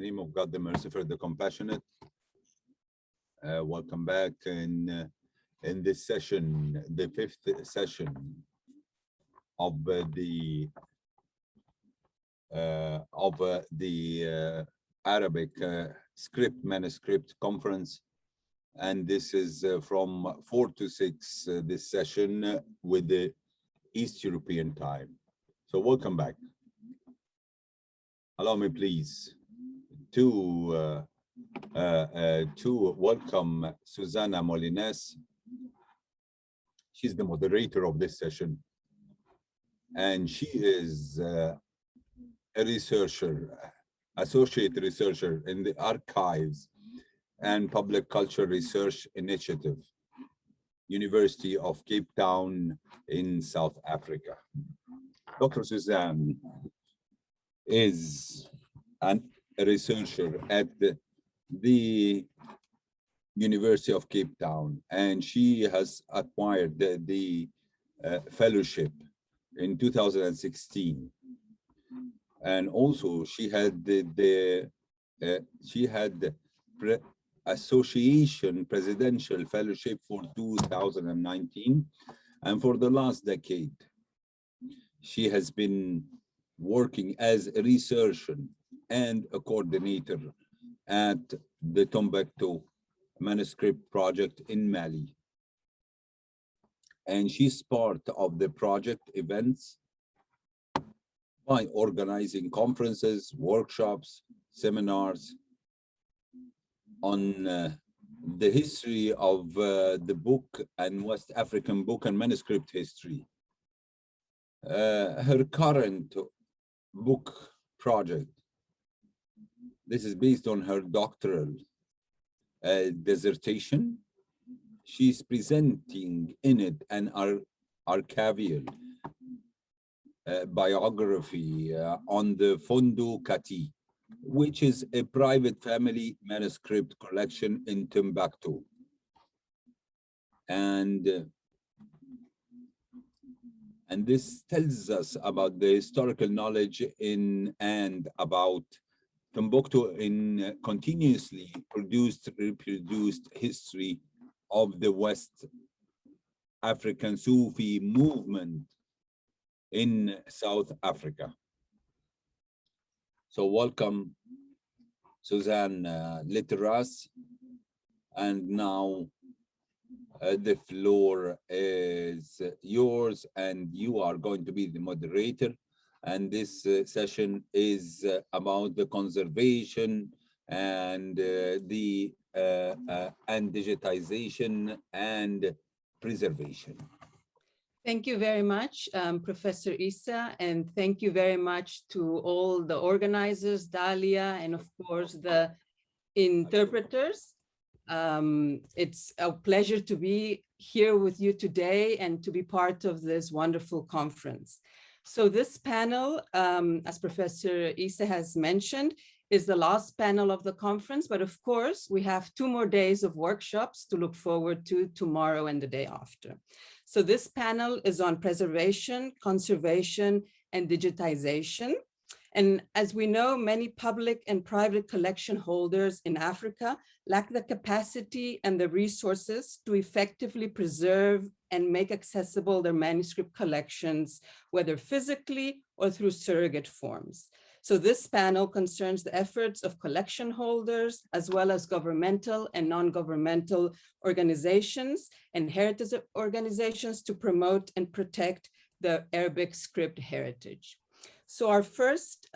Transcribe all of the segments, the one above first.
name of God, the merciful, the compassionate. Welcome back in this session, the fifth session of the Arabic script manuscript conference, and this is from 4 to 6 this session with the East European time. So welcome back. Allow me please to welcome Susana Molins. She's the moderator of this session, and she is a researcher, associate researcher in the Archives and Public Culture Research Initiative, University of Cape Town in South Africa. Dr. Susana is a researcher at the University of Cape Town, and she has acquired the fellowship in 2016, and also she had the association presidential fellowship for 2019, and for the last decade she has been working as a researcher and a coordinator at the Timbuktu Manuscript project in Mali. And she's part of the project events by organizing conferences, workshops, seminars on the history of the book and West African book and manuscript history. Her current book project, this is based on her doctoral dissertation. She's presenting in it an archival biography on the Konduga, which is a private family manuscript collection in Timbuktu. And this tells us about the historical knowledge in and about Timbuktu in continuously reproduced history of the West African Sufi movement in South Africa. So welcome, Susana Lliteras, and now the floor is yours, and you are going to be the moderator. And this session is about the conservation and digitization and preservation. Thank you very much, Professor Issa, and thank you very much to all the organizers, Dalia, and of course the interpreters. It's a pleasure to be here with you today and to be part of this wonderful conference. So this panel, as Professor Issa has mentioned, is the last panel of the conference, but of course we have 2 more days of workshops to look forward to tomorrow and the day after. So this panel is on preservation, conservation, and digitization. And as we know, many public and private collection holders in Africa lack the capacity and the resources to effectively preserve and make accessible their manuscript collections, whether physically or through surrogate forms. So this panel concerns the efforts of collection holders, as well as governmental and non-governmental organizations and heritage organizations to promote and protect the Arabic script heritage. So our first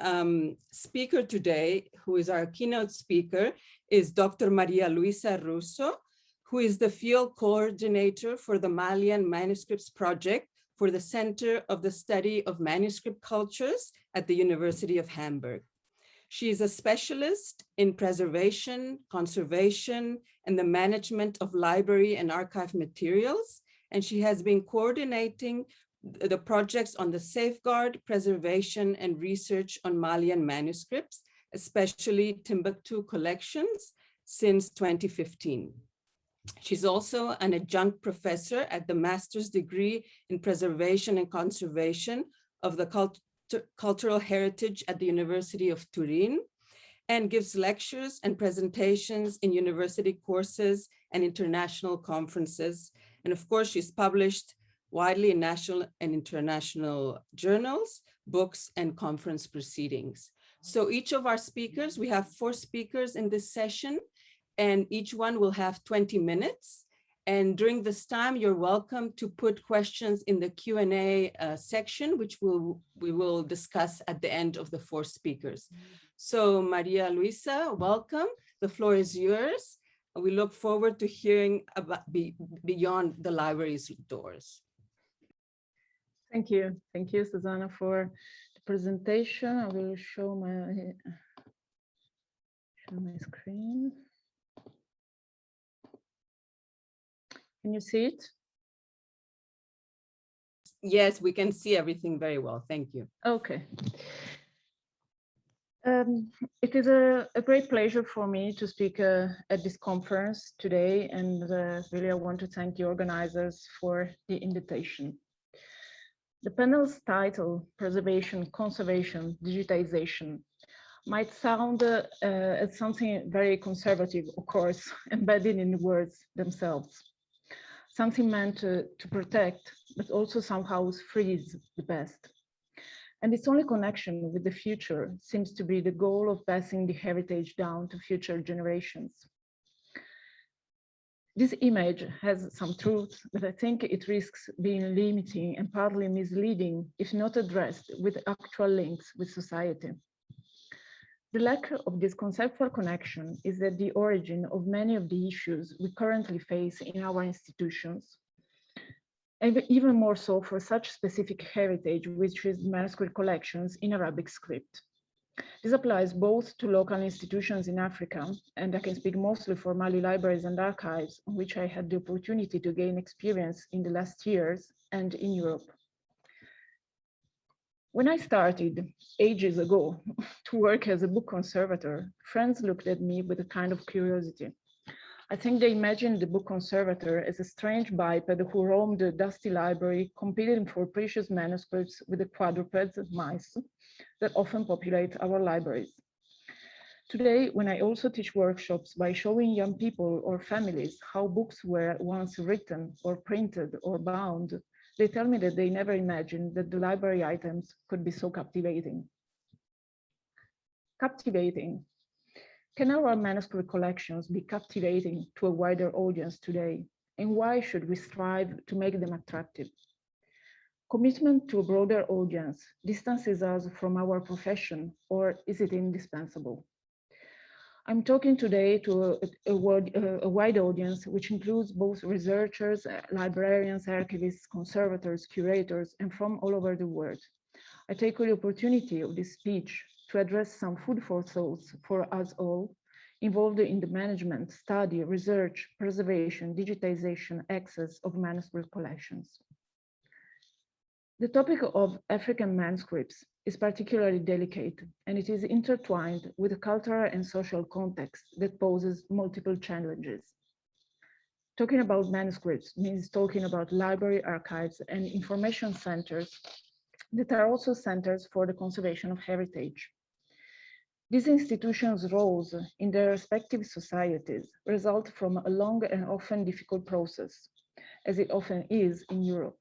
speaker today, who is our keynote speaker, is Dr. Maria Luisa Russo, who is the field coordinator for the Malian Manuscripts project for the Center of the Study of Manuscript Cultures at the University of Hamburg. She is a specialist in preservation, conservation, and the management of library and archive materials, and she has been coordinating the projects on the safeguard, preservation, and research on Malian manuscripts, especially Timbuktu collections, since 2015. She's also an adjunct professor at the master's degree in preservation and conservation of the cultural heritage at the University of Turin, and gives lectures and presentations in university courses and international conferences. And of course, she's published widely in national and international journals, books, and conference proceedings. So each of our speakers, we have 4 speakers in this session, and each one will have 20 minutes. And during this time, you're welcome to put questions in the Q&A section, which we will discuss at the end of the 4 speakers. So Maria Luisa, welcome. The floor is yours. We look forward to hearing about beyond the library's doors. Thank you. Thank you, Susana, for the presentation. I will show my screen. Can you see it? Yes, we can see everything very well. Thank you. Okay. It is a great pleasure for me to speak at this conference today, and really I want to thank the organizers for the invitation. The panel's title, Preservation, Conservation, Digitization, might sound as something very conservative, of course, embedded in the words themselves. Something meant to protect, but also somehow freeze the past. And its only connection with the future seems to be the goal of passing the heritage down to future generations. This image has some truth, but I think it risks being limiting and partly misleading if not addressed with actual links with society. The lack of this conceptual connection is at the origin of many of the issues we currently face in our institutions, and even more so for such specific heritage, which is manuscript collections in Arabic script. This applies both to local institutions in Africa, and I can speak mostly for Mali libraries and archives, on which I had the opportunity to gain experience in the last years, and in Europe. When I started ages ago to work as a book conservator, friends looked at me with a kind of curiosity. I think they imagined the book conservator as a strange biped who roamed the dusty library, competing for precious manuscripts with the quadrupeds, mice, that often populate our libraries. Today, when I also teach workshops by showing young people or families how books were once written or printed or bound, they tell me that they never imagined that the library items could be so captivating. Captivating. Can our manuscript collections be captivating to a wider audience today? And why should we strive to make them attractive? Commitment to a broader audience distances us from our profession, or is it indispensable? I'm talking today to a wide audience, which includes both researchers, librarians, archivists, conservators, curators, and from all over the world. I take the opportunity of this speech to address some food for thought for us all involved in the management, study, research, preservation, digitization, access of manuscript collections. The topic of African manuscripts is particularly delicate, and it is intertwined with a cultural and social context that poses multiple challenges. Talking about manuscripts means talking about library archives and information centers that are also centers for the conservation of heritage. These institutions' roles in their respective societies result from a long and often difficult process, as it often is in Europe.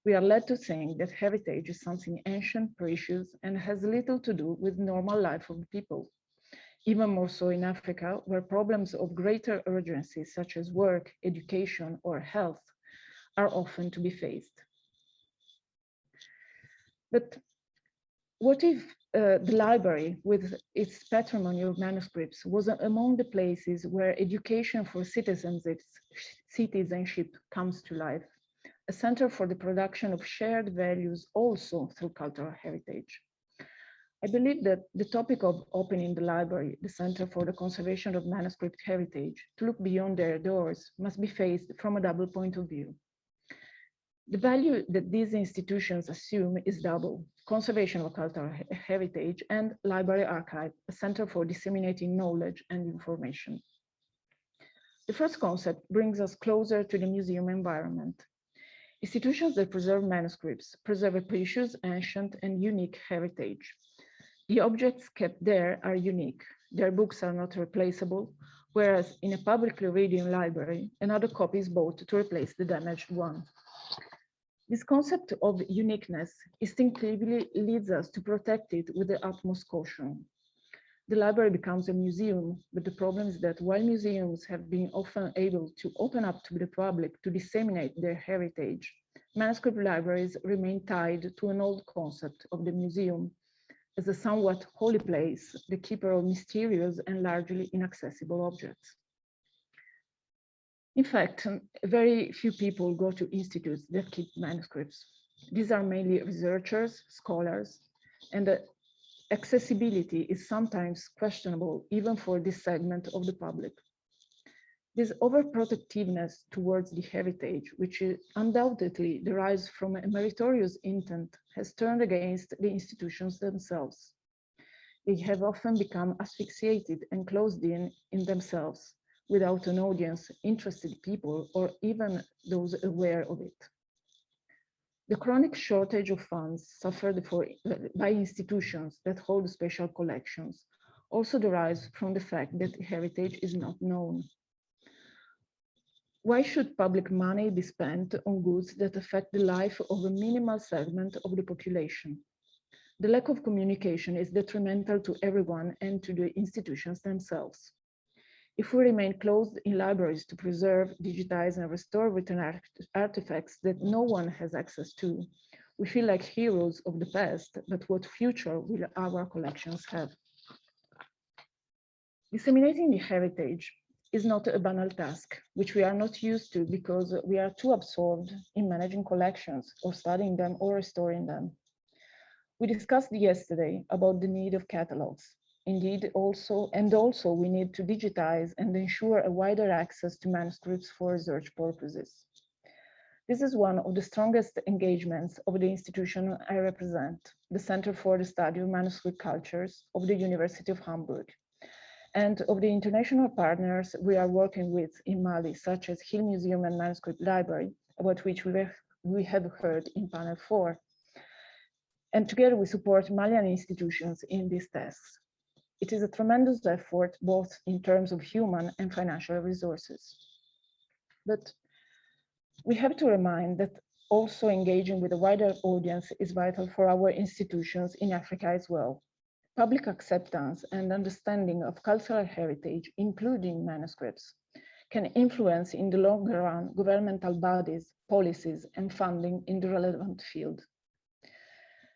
We are led to think that heritage is something ancient, precious, and has little to do with normal life of people. Even more so in Africa, where problems of greater urgency, such as work, education, or health, are often to be faced. But what if the library, with its patrimony of manuscripts, was among the places where education for citizenship comes to life? A center for the production of shared values also through cultural heritage. I believe that the topic of opening the library, the Center for the Conservation of Manuscript Heritage, to look beyond their doors must be faced from a double point of view. The value that these institutions assume is double: conservation of cultural heritage and library archive, a center for disseminating knowledge and information. The first concept brings us closer to the museum environment. Institutions that preserve manuscripts preserve a precious, ancient, and unique heritage. The objects kept there are unique. Their books are not replaceable, whereas in a publicly reading library, another copy is bought to replace the damaged one. This concept of uniqueness instinctively leads us to protect it with the utmost caution. The library becomes a museum, but the problem is that while museums have been often able to open up to the public to disseminate their heritage, manuscript libraries remain tied to an old concept of the museum as a somewhat holy place, the keeper of mysterious and largely inaccessible objects. In fact, very few people go to institutes that keep manuscripts. These are mainly researchers, scholars, and the accessibility is sometimes questionable even for this segment of the public. This overprotectiveness towards the heritage, which undoubtedly derives from a meritorious intent, has turned against the institutions themselves. They have often become asphyxiated and closed in themselves, without an audience, interested people, or even those aware of it. The chronic shortage of funds suffered by institutions that hold special collections also derives from the fact that heritage is not known. Why should public money be spent on goods that affect the life of a minimal segment of the population? The lack of communication is detrimental to everyone and to the institutions themselves. If we remain closed in libraries to preserve, digitize, and restore written artifacts that no one has access to, we feel like heroes of the past, but what future will our collections have? Disseminating the heritage is not a banal task, which we are not used to because we are too absorbed in managing collections or studying them or restoring them. We discussed yesterday about the need of catalogs. Indeed, also we need to digitize and ensure a wider access to manuscripts for research purposes. This is one of the strongest engagements of the institution I represent, the Center for the Study of Manuscript Cultures of the University of Hamburg, and of the international partners we are working with in Mali, such as Hill Museum and Manuscript Library, about which we have heard in panel 4. And together we support Malian institutions in these tasks. It is a tremendous effort, both in terms of human and financial resources. But we have to remind that also engaging with a wider audience is vital for our institutions in Africa as well. Public acceptance and understanding of cultural heritage, including manuscripts, can influence in the longer run governmental bodies, policies, and funding in the relevant field.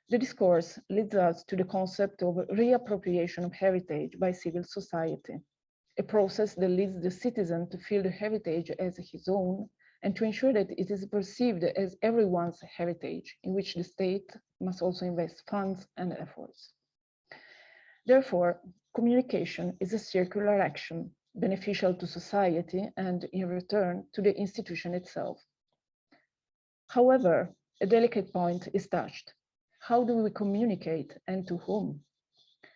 The discourse leads us to the concept of reappropriation of heritage by civil society, a process that leads the citizen to feel the heritage as his own and to ensure that it is perceived as everyone's heritage, in which the state must also invest funds and efforts. Therefore, communication is a circular action, beneficial to society and, in return, to the institution itself. However, a delicate point is touched. How do we communicate and to whom?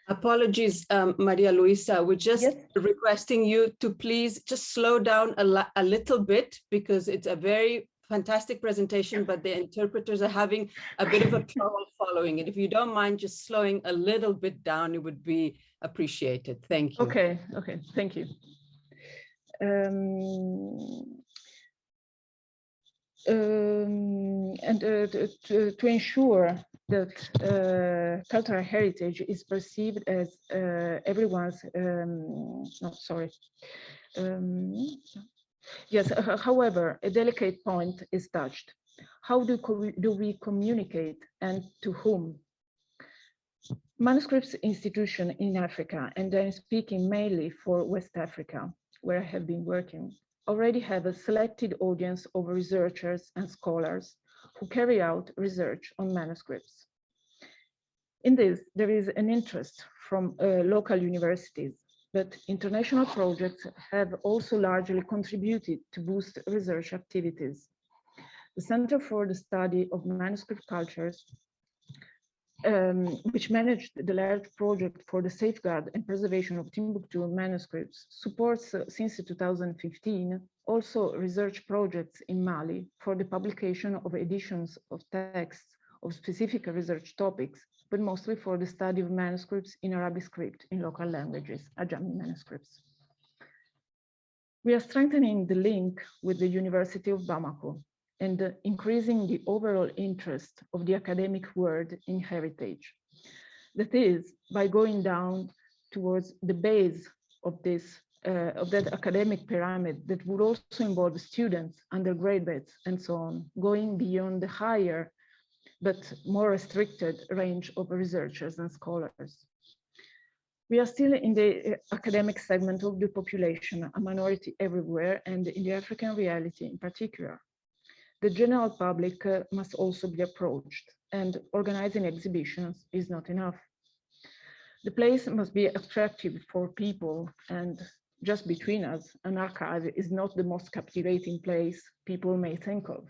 Apologies, Maria Luisa. We're just Yes. requesting you to please just slow down a little bit because it's a very fantastic presentation, but the interpreters are having a bit of a trouble following it. If you don't mind just slowing a little bit down, it would be appreciated. Thank you. Okay, thank you. To ensure that cultural heritage is perceived as everyone's, yes, however, a delicate point is touched. How do we communicate and to whom? Manuscripts institution in Africa, and I'm speaking mainly for West Africa, where I have been working, already have a selected audience of researchers and scholars who carry out research on manuscripts. In this, there is an interest from local universities, but international projects have also largely contributed to boost research activities. The Center for the Study of Manuscript Cultures, which managed the large project for the safeguard and preservation of Timbuktu manuscripts, supports since 2015 also research projects in Mali for the publication of editions of texts of specific research topics but mostly for the study of manuscripts in Arabic script in local languages, Ajami manuscripts. We are strengthening the link with the University of Bamako and increasing the overall interest of the academic world in heritage. That is, by going down towards the base of that academic pyramid that would also involve students, undergraduates, and so on, going beyond the higher but more restricted range of researchers and scholars. We are still in the academic segment of the population, a minority everywhere, and in the African reality in particular. The general public must also be approached, and organizing exhibitions is not enough. The place must be attractive for people, and just between us, an archive is not the most captivating place people may think of.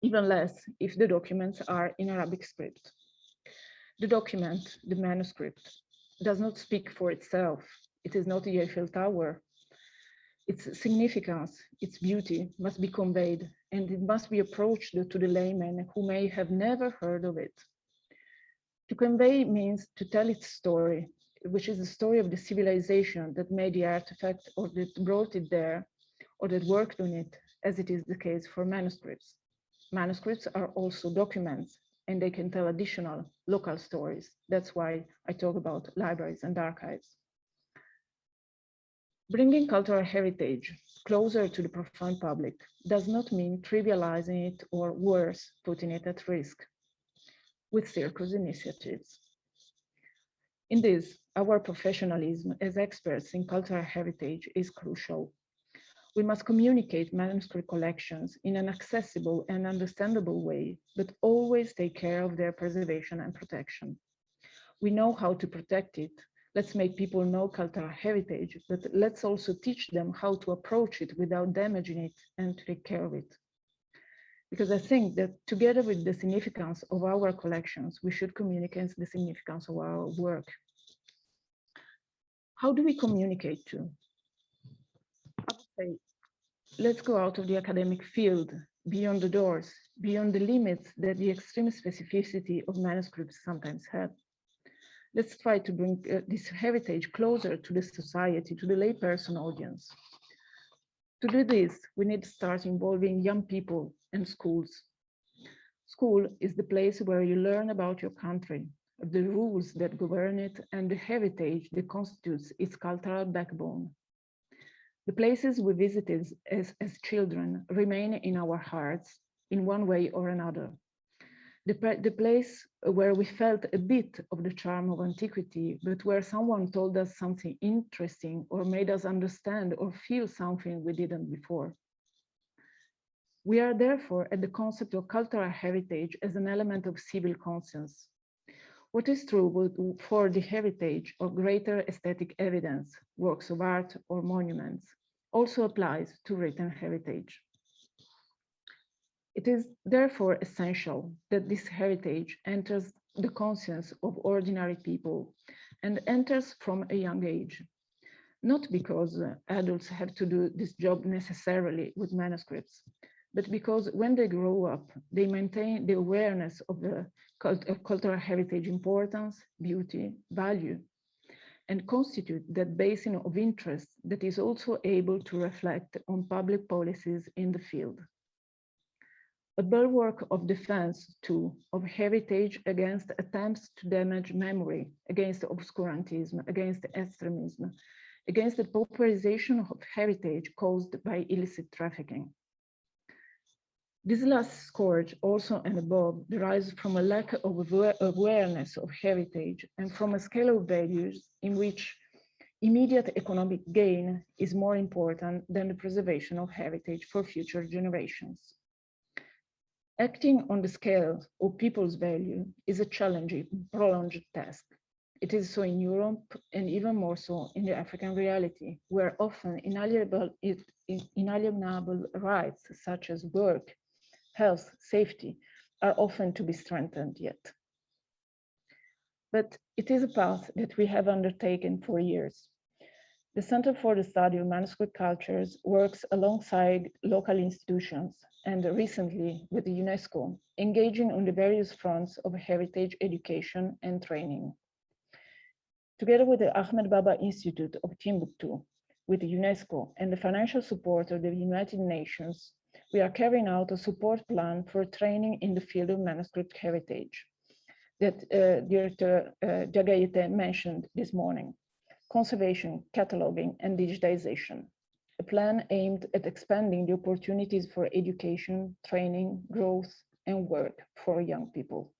Even less if the documents are in Arabic script. The document, the manuscript, does not speak for itself. It is not the Eiffel Tower. Its significance, its beauty must be conveyed, and it must be approached to the layman who may have never heard of it. To convey means to tell its story, which is the story of the civilization that made the artifact or that brought it there, or that worked on it, as it is the case for manuscripts. Manuscripts are also documents, and they can tell additional local stories. That's why I talk about libraries and archives. Bringing cultural heritage closer to the profound public does not mean trivializing it or worse, putting it at risk with circus initiatives. In this, our professionalism as experts in cultural heritage is crucial. We must communicate manuscript collections in an accessible and understandable way, but always take care of their preservation and protection. We know how to protect it. Let's make people know cultural heritage, but let's also teach them how to approach it without damaging it and take care of it. Because I think that together with the significance of our collections, we should communicate the significance of our work. How do we communicate to? I would say, let's go out of the academic field, beyond the doors, beyond the limits that the extreme specificity of manuscripts sometimes have. Let's try to bring this heritage closer to the society, to the layperson audience. To do this, we need to start involving young people and schools. School is the place where you learn about your country, the rules that govern it, and the heritage that constitutes its cultural backbone. The places we visited as children remain in our hearts in one way or another. The place where we felt a bit of the charm of antiquity, but where someone told us something interesting or made us understand or feel something we didn't before. We are therefore at the concept of cultural heritage as an element of civil conscience. What is true for the heritage of greater aesthetic evidence, works of art or monuments, also applies to written heritage. It is therefore essential that this heritage enters the conscience of ordinary people and enters from a young age. Not because adults have to do this job necessarily with manuscripts, but because when they grow up, they maintain the awareness of the cultural heritage importance, beauty, value, and constitute that basin of interest that is also able to reflect on public policies in the field. A bulwark of defense, too, of heritage against attempts to damage memory, against obscurantism, against extremism, against the pauperization of heritage caused by illicit trafficking. This last scourge, also and above, derives from a lack of awareness of heritage and from a scale of values in which immediate economic gain is more important than the preservation of heritage for future generations. Acting on the scale of people's value is a challenging, prolonged task. It is so in Europe and even more so in the African reality, where often inalienable rights such as work, health, safety are often to be strengthened yet. But it is a path that we have undertaken for years. The Center for the Study of Manuscript Cultures works alongside local institutions and recently with the UNESCO, engaging on the various fronts of heritage education and training. Together with the Ahmed Baba Institute of Timbuktu, with the UNESCO and the financial support of the United Nations, we are carrying out a support plan for training in the field of manuscript heritage that Director Jagayete mentioned this morning: conservation, cataloging, and digitization. A plan aimed at expanding the opportunities for education, training, growth, and work for young people.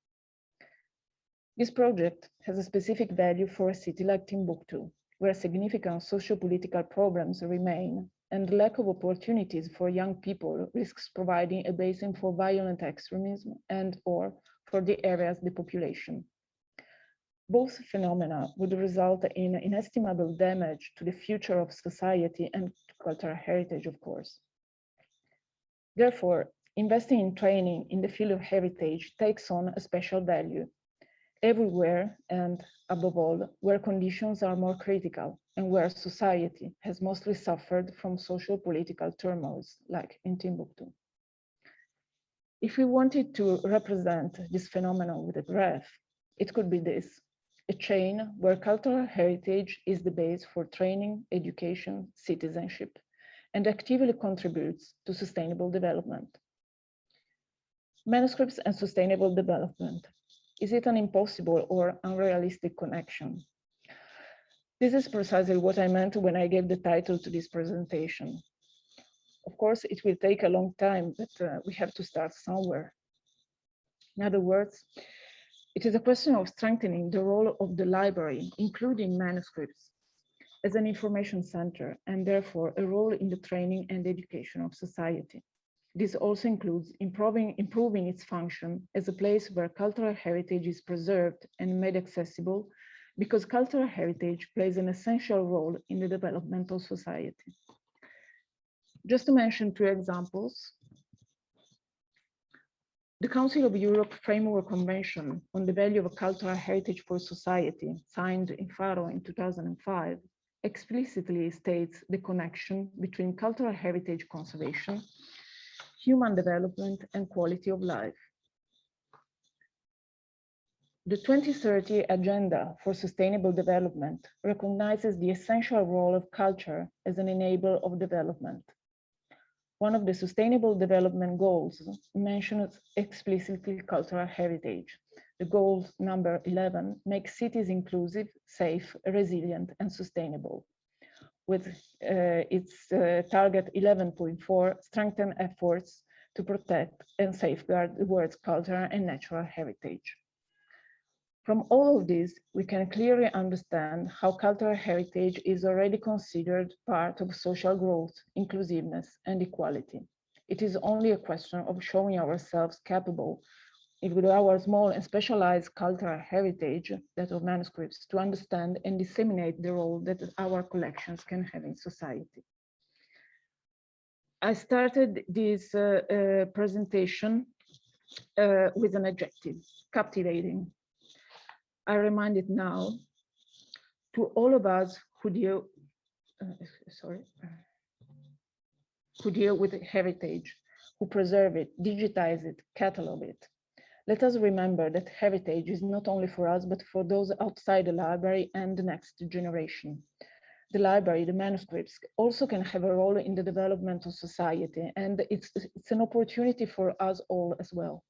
This project has a specific value for a city like Timbuktu, where significant socio-political problems remain, and the lack of opportunities for young people risks providing a basis for violent extremism and/or for the area's depopulation. Both phenomena would result in inestimable damage to the future of society and cultural heritage, of course. Therefore, investing in training in the field of heritage takes on a special value everywhere and, above all, where conditions are more critical and where society has mostly suffered from social-political turmoils, like in Timbuktu. If we wanted to represent this phenomenon with a graph, it could be this: a chain where cultural heritage is the base for training, education, citizenship, and actively contributes to sustainable development. Manuscripts and sustainable development. Is it an impossible or unrealistic connection? This is precisely what I meant when I gave the title to this presentation. Of course, it will take a long time, but we have to start somewhere. In other words, it is a question of strengthening the role of the library, including manuscripts, as an information center, and therefore a role in the training and education of society. This also includes improving its function as a place where cultural heritage is preserved and made accessible, because cultural heritage plays an essential role in the development of society. Just to mention two examples, the Council of Europe Framework Convention on the Value of Cultural Heritage for Society, signed in Faro in 2005, explicitly states the connection between cultural heritage conservation, human development, and quality of life. The 2030 Agenda for Sustainable Development recognizes the essential role of culture as an enabler of development. One of the Sustainable Development Goals mentions explicitly cultural heritage. The goal number 11 makes cities inclusive, safe, resilient, and sustainable. With its target 11.4, strengthen efforts to protect and safeguard the world's cultural and natural heritage. From all of this, we can clearly understand how cultural heritage is already considered part of social growth, inclusiveness, and equality. It is only a question of showing ourselves capable, with our small and specialized cultural heritage, that of manuscripts, to understand and disseminate the role that our collections can have in society. I started this presentation with an adjective: captivating. I remind it now to all of us who deal with heritage, who preserve it, digitize it, catalog it. Let us remember that heritage is not only for us, but for those outside the library and the next generation. The library, the manuscripts, also can have a role in the development of society, and it's an opportunity for us all as well.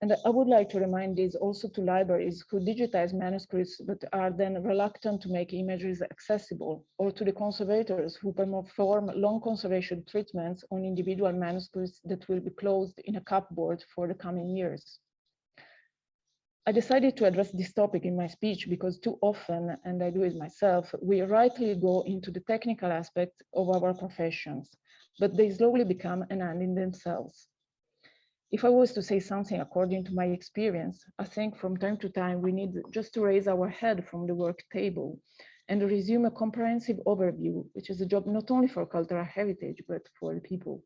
And I would like to remind this also to libraries who digitize manuscripts but are then reluctant to make images accessible, or to the conservators who perform long conservation treatments on individual manuscripts that will be closed in a cupboard for the coming years. I decided to address this topic in my speech because too often, and I do it myself, we rightly go into the technical aspects of our professions, but they slowly become an end in themselves. If I was to say something according to my experience, I think from time to time we need just to raise our head from the work table and resume a comprehensive overview, which is a job not only for cultural heritage, but for the people.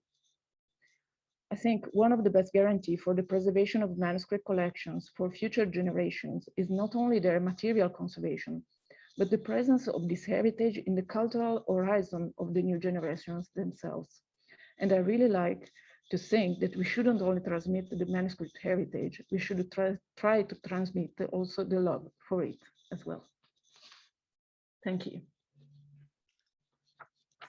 I think one of the best guarantees for the preservation of manuscript collections for future generations is not only their material conservation, but the presence of this heritage in the cultural horizon of the new generations themselves. And I really like to think that we shouldn't only transmit the manuscript heritage, we should try to transmit also the love for it as well. Thank you.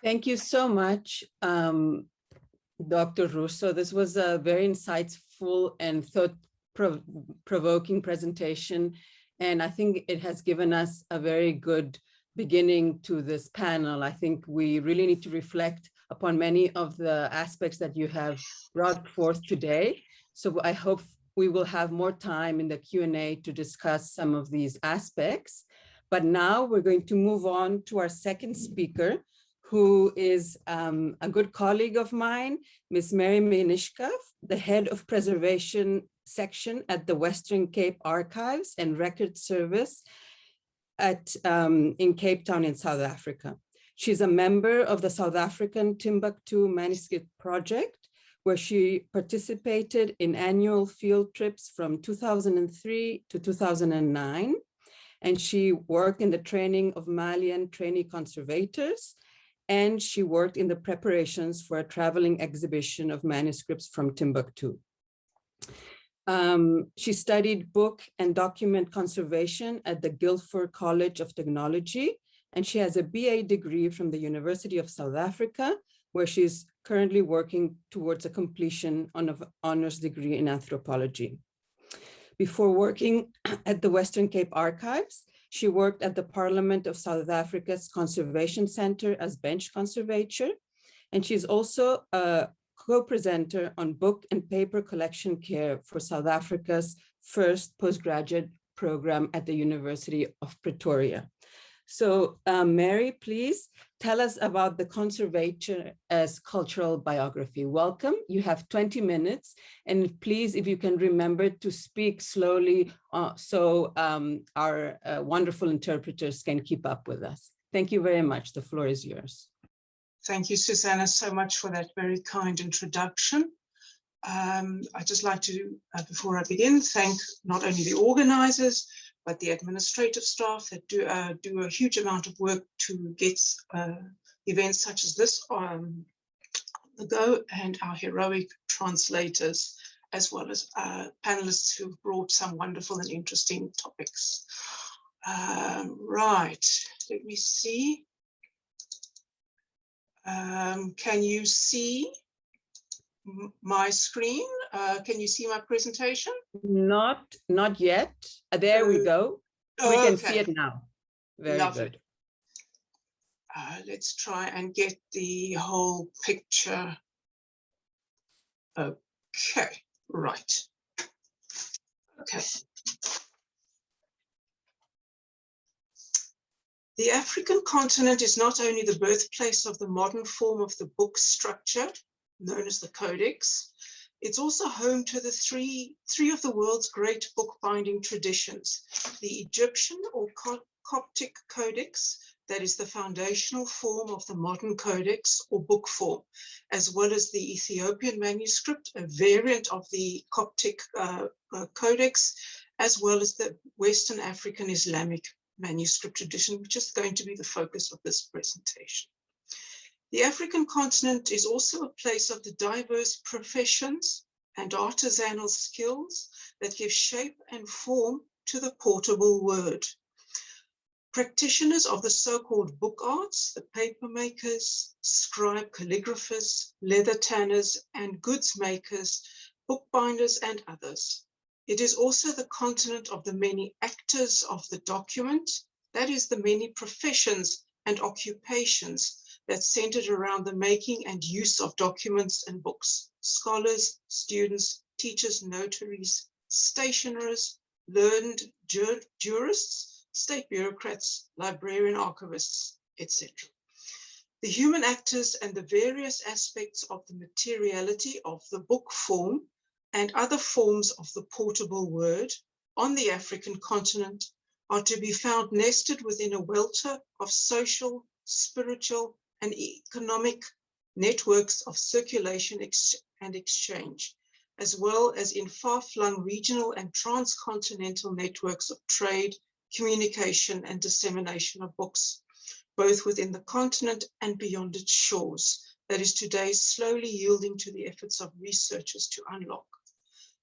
Thank you so much, Dr. Russo. This was a very insightful and thought-provoking presentation. And I think it has given us a very good beginning to this panel. I think we really need to reflect upon many of the aspects that you have brought forth today. So I hope we will have more time in the Q&A to discuss some of these aspects. But now we're going to move on to our second speaker, who is a good colleague of mine, Ms. Mary Minicka, the head of preservation section at the Western Cape Archives and Record Service in Cape Town in South Africa. She's a member of the South African Timbuktu Manuscript Project, where she participated in annual field trips from 2003 to 2009. And she worked in the training of Malian trainee conservators, and she worked in the preparations for a traveling exhibition of manuscripts from Timbuktu. She studied book and document conservation at the Guildford College of Technology, and she has a BA degree from the University of South Africa, where she's currently working towards a completion on an honors degree in anthropology. Before working at the Western Cape Archives, she worked at the Parliament of South Africa's Conservation Center as bench conservator, and she's also a co-presenter on book and paper collection care for South Africa's first postgraduate program at the University of Pretoria. So Mary, please tell us about the Conservator as cultural biography. Welcome, you have 20 minutes, and please, if you can remember to speak slowly so our wonderful interpreters can keep up with us. Thank you very much, the floor is yours. Thank you, Susana, so much for that very kind introduction. I'd just like to, before I begin, thank not only the organizers, but the administrative staff that do a huge amount of work to get events such as this on the go, and our heroic translators, as well as panelists who've brought some wonderful and interesting topics. Right, let me see. Can you see my screen? Can you see my presentation? Not yet. There we go. We can see it now. Very Lovely. Good. Let's try and get the whole picture. Okay, right. Okay. The African continent is not only the birthplace of the modern form of the book structure, known as the Codex, it's also home to the three of the world's great bookbinding traditions: the Egyptian or Coptic Codex, that is the foundational form of the modern Codex or book form, as well as the Ethiopian manuscript, a variant of the Coptic Codex, as well as the Western African Islamic manuscript tradition, which is going to be the focus of this presentation. The African continent is also a place of the diverse professions and artisanal skills that give shape and form to the portable word. Practitioners of the so-called book arts, the paper makers, scribe calligraphers, leather tanners, and goods makers, bookbinders, and others. It is also the continent of the many actors of the document, that is, the many professions and occupations that centered around the making and use of documents and books: scholars, students, teachers, notaries, stationers, learned jurists, state bureaucrats, librarian archivists, etc. The human actors and the various aspects of the materiality of the book form and other forms of the portable word on the African continent are to be found nested within a welter of social, spiritual, and economic networks of circulation and exchange, as well as in far-flung regional and transcontinental networks of trade, communication and dissemination of books, both within the continent and beyond its shores, that is today slowly yielding to the efforts of researchers to unlock.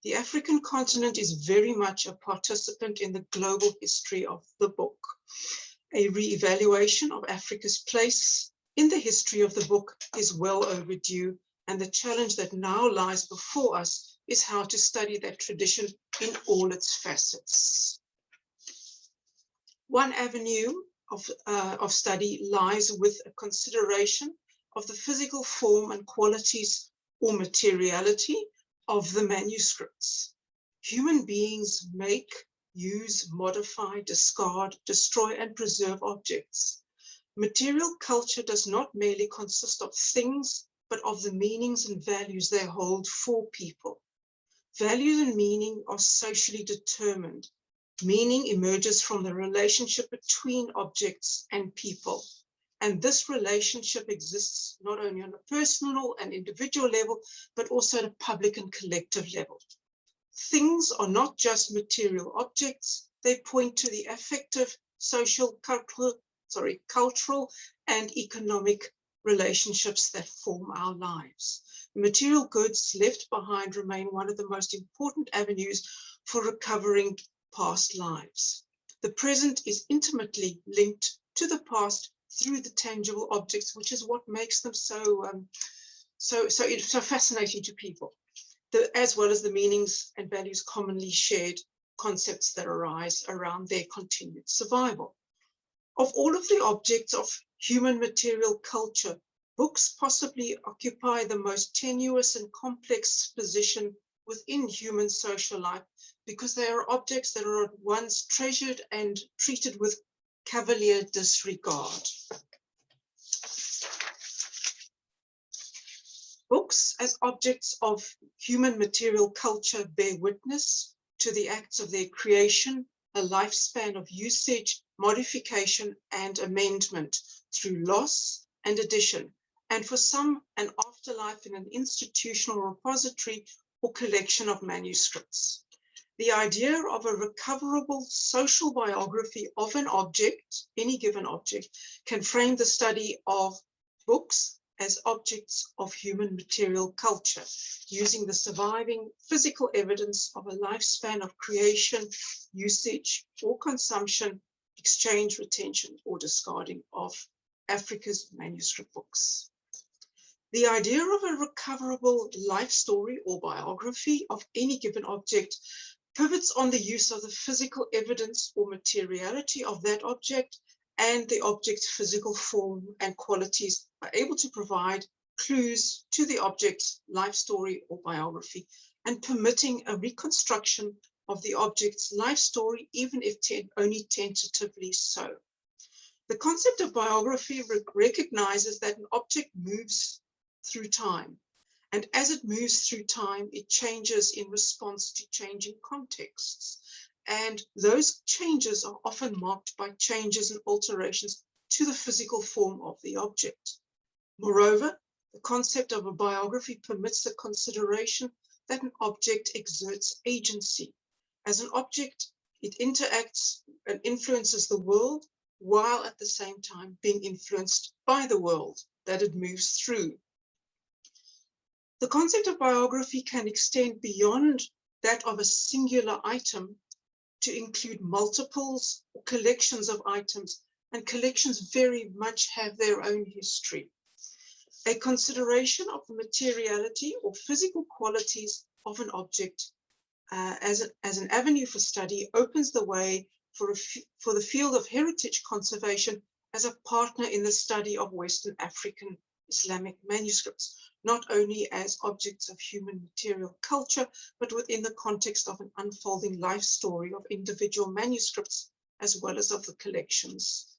The African continent is very much a participant in the global history of the book. A re-evaluation of Africa's place in the history of the book is well overdue, and the challenge that now lies before us is how to study that tradition in all its facets. One avenue of study lies with a consideration of the physical form and qualities or materiality of the manuscripts. Human beings make, use, modify, discard, destroy, and preserve objects. Material culture does not merely consist of things, but of the meanings and values they hold for people. Values and meaning are socially determined. Meaning emerges from the relationship between objects and people. And this relationship exists not only on a personal and individual level, but also at a public and collective level. Things are not just material objects. They point to the affective, social, cultural, and economic relationships that form our lives. The material goods left behind remain one of the most important avenues for recovering past lives. The present is intimately linked to the past through the tangible objects, which is what makes them so fascinating to people, as well as the meanings and values commonly shared, concepts that arise around their continued survival. Of all of the objects of human material culture, books possibly occupy the most tenuous and complex position within human social life, because they are objects that are at once treasured and treated with cavalier disregard. Books as objects of human material culture bear witness to the acts of their creation, a lifespan of usage, modification, and amendment through loss and addition, and for some, an afterlife in an institutional repository or collection of manuscripts. The idea of a recoverable social biography of an object, any given object, can frame the study of books as objects of human material culture, using the surviving physical evidence of a lifespan of creation, usage, or consumption, exchange, retention, or discarding of Africa's manuscript books. The idea of a recoverable life story or biography of any given object pivots on the use of the physical evidence or materiality of that object, and the object's physical form and qualities are able to provide clues to the object's life story or biography, and permitting a reconstruction of the object's life story, even if only tentatively so. The concept of biography recognizes that an object moves through time, and as it moves through time, it changes in response to changing contexts. And those changes are often marked by changes and alterations to the physical form of the object. Moreover, the concept of a biography permits the consideration that an object exerts agency. As an object, it interacts and influences the world, while at the same time being influenced by the world that it moves through. The concept of biography can extend beyond that of a singular item to include multiples or collections of items, and collections very much have their own history. A consideration of the materiality or physical qualities of an object as an avenue for study opens the way for the field of heritage conservation as a partner in the study of Western African Islamic manuscripts, not only as objects of human material culture, but within the context of an unfolding life story of individual manuscripts, as well as of the collections.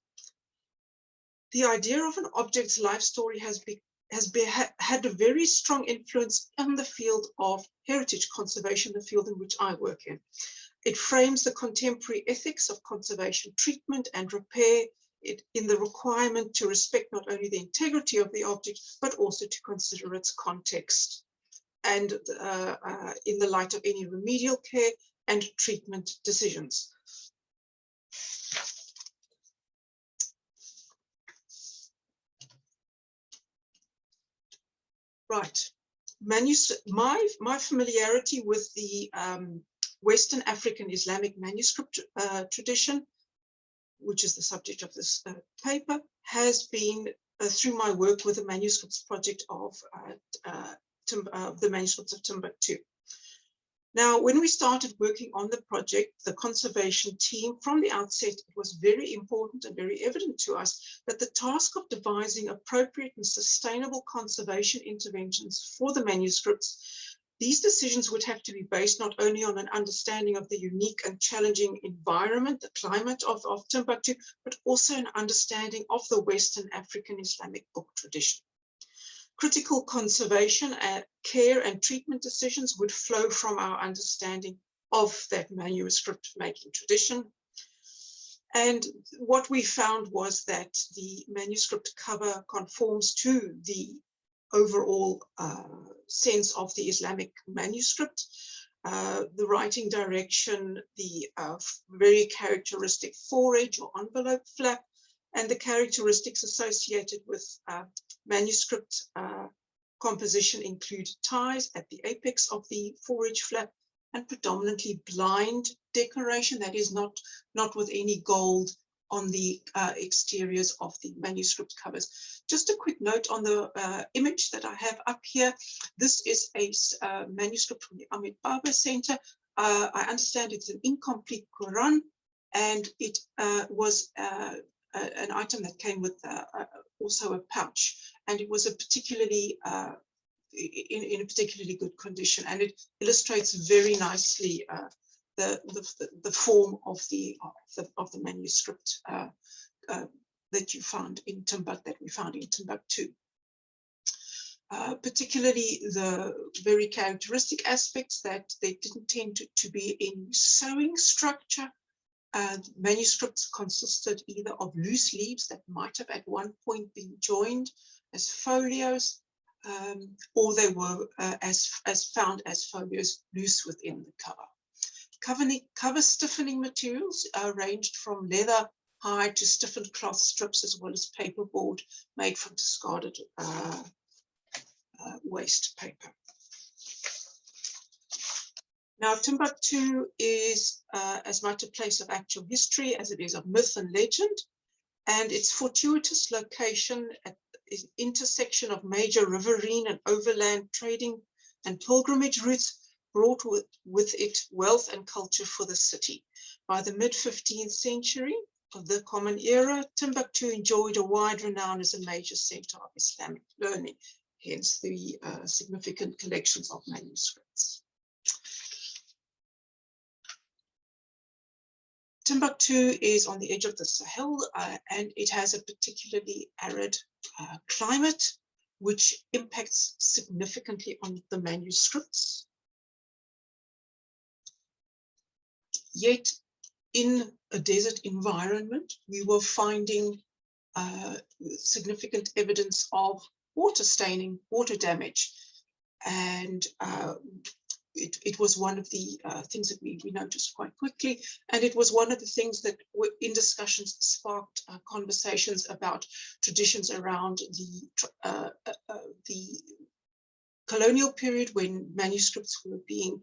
The idea of an object's life story had a very strong influence on the field of heritage conservation, the field in which I work in. It frames the contemporary ethics of conservation treatment and repair, in the requirement to respect not only the integrity of the object, but also to consider its context, and in the light of any remedial care and treatment decisions. Right. My familiarity with the Western African Islamic manuscript tradition, which is the subject of this paper, has been through my work with the Manuscripts project of the Manuscripts of Timbuktu. Now, when we started working on the project, the conservation team, from the outset, it was very important and very evident to us that the task of devising appropriate and sustainable conservation interventions for the manuscripts, these decisions would have to be based not only on an understanding of the unique and challenging environment, the climate of Timbuktu, but also an understanding of the Western African Islamic book tradition. Critical conservation, care and treatment decisions would flow from our understanding of that manuscript making tradition. And what we found was that the manuscript cover conforms to the overall sense of the Islamic manuscript. The writing direction, the very characteristic foredge or envelope flap, and the characteristics associated with manuscript composition include ties at the apex of the foredge flap and predominantly blind decoration, that is not with any gold on the exteriors of the manuscript covers. Just a quick note on the image that I have up here. This is a manuscript from the Ahmed Baba Center. I understand it's an incomplete Quran, and it was an item that came with also a pouch, and it was a particularly in a particularly good condition, and it illustrates very nicely the form of the manuscript that you found in Timbuktu. Particularly the very characteristic aspects that they didn't tend to be in sewing structure. Manuscripts consisted either of loose leaves that might have at one point been joined as folios, or they were as found as folios loose within the cover. Cover stiffening materials ranged from leather, hide to stiffened cloth strips, as well as paperboard made from discarded waste paper. Now, Timbuktu is as much a place of actual history as it is of myth and legend, and its fortuitous location at the intersection of major riverine and overland trading and pilgrimage routes brought with it wealth and culture for the city. By the mid-15th century of the Common Era, Timbuktu enjoyed a wide renown as a major center of Islamic learning, hence the significant collections of manuscripts. Timbuktu is on the edge of the Sahel, and it has a particularly arid climate, which impacts significantly on the manuscripts. Yet, in a desert environment, we were finding significant evidence of water staining, water damage, and it was one of the things that we noticed quite quickly, and it was one of the things that were in discussions sparked conversations about traditions around the colonial period, when manuscripts were being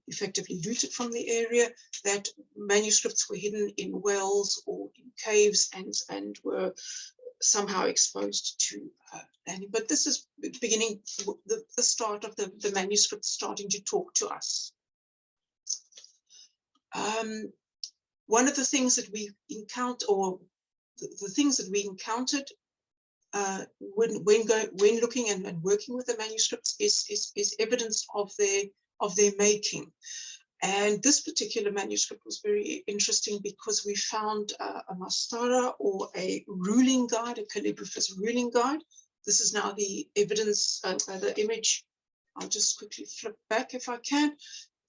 effectively looted from the area, that manuscripts were hidden in wells or in caves and were somehow exposed to landing. But this is beginning the start of the manuscript starting to talk to us. One of the things that we encountered, or the things that we encountered when looking and working with the manuscripts is evidence of their making. And this particular manuscript was very interesting because we found a mastara, or a ruling guide, a calligrapher's ruling guide. This is now the evidence, the image. I'll just quickly flip back if I can.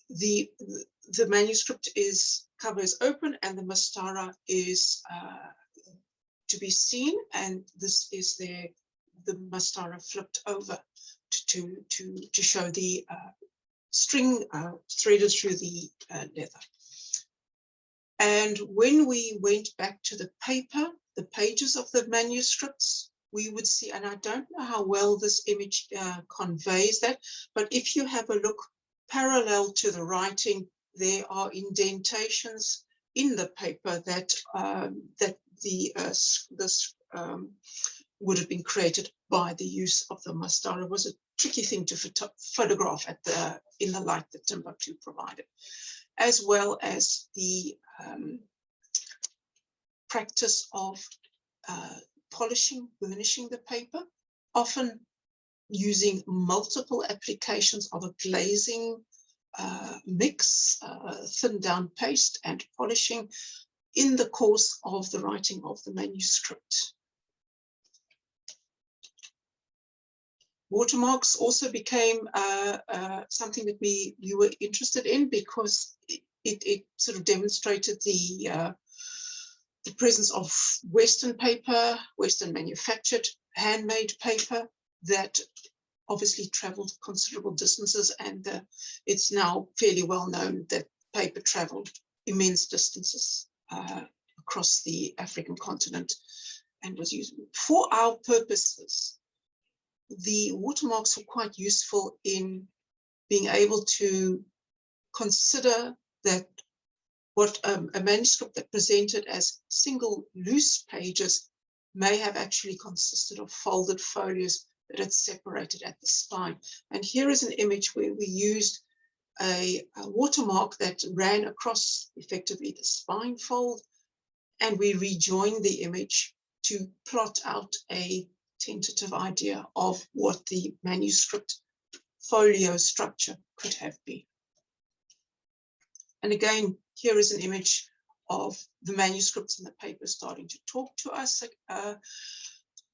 The manuscript cover is open, and the mastara is to be seen, and this is the mastara flipped over to show the string threaded through the leather. And when we went back to the paper, the pages of the manuscripts, we would see, and I don't know how well this image conveys that, but if you have a look parallel to the writing, there are indentations in the paper that this would have been created by the use of the mascara. It was a tricky thing to photograph in the light that Timbuktu provided, as well as the practice of polishing, burnishing the paper, often using multiple applications of a glazing mix, thin down paste and polishing in the course of the writing of the manuscript. Watermarks also became something that we were interested in because it sort of demonstrated the presence of Western paper, Western manufactured, handmade paper that obviously traveled considerable distances, and it's now fairly well known that paper traveled immense distances across the African continent and was used. For our purposes, the watermarks were quite useful in being able to consider that what a manuscript that presented as single loose pages may have actually consisted of folded folios that had separated at the spine. And here is an image where we used a watermark that ran across effectively the spine fold, and we rejoined the image to plot out a tentative idea of what the manuscript folio structure could have been. And again, here is an image of the manuscripts and the paper starting to talk to us.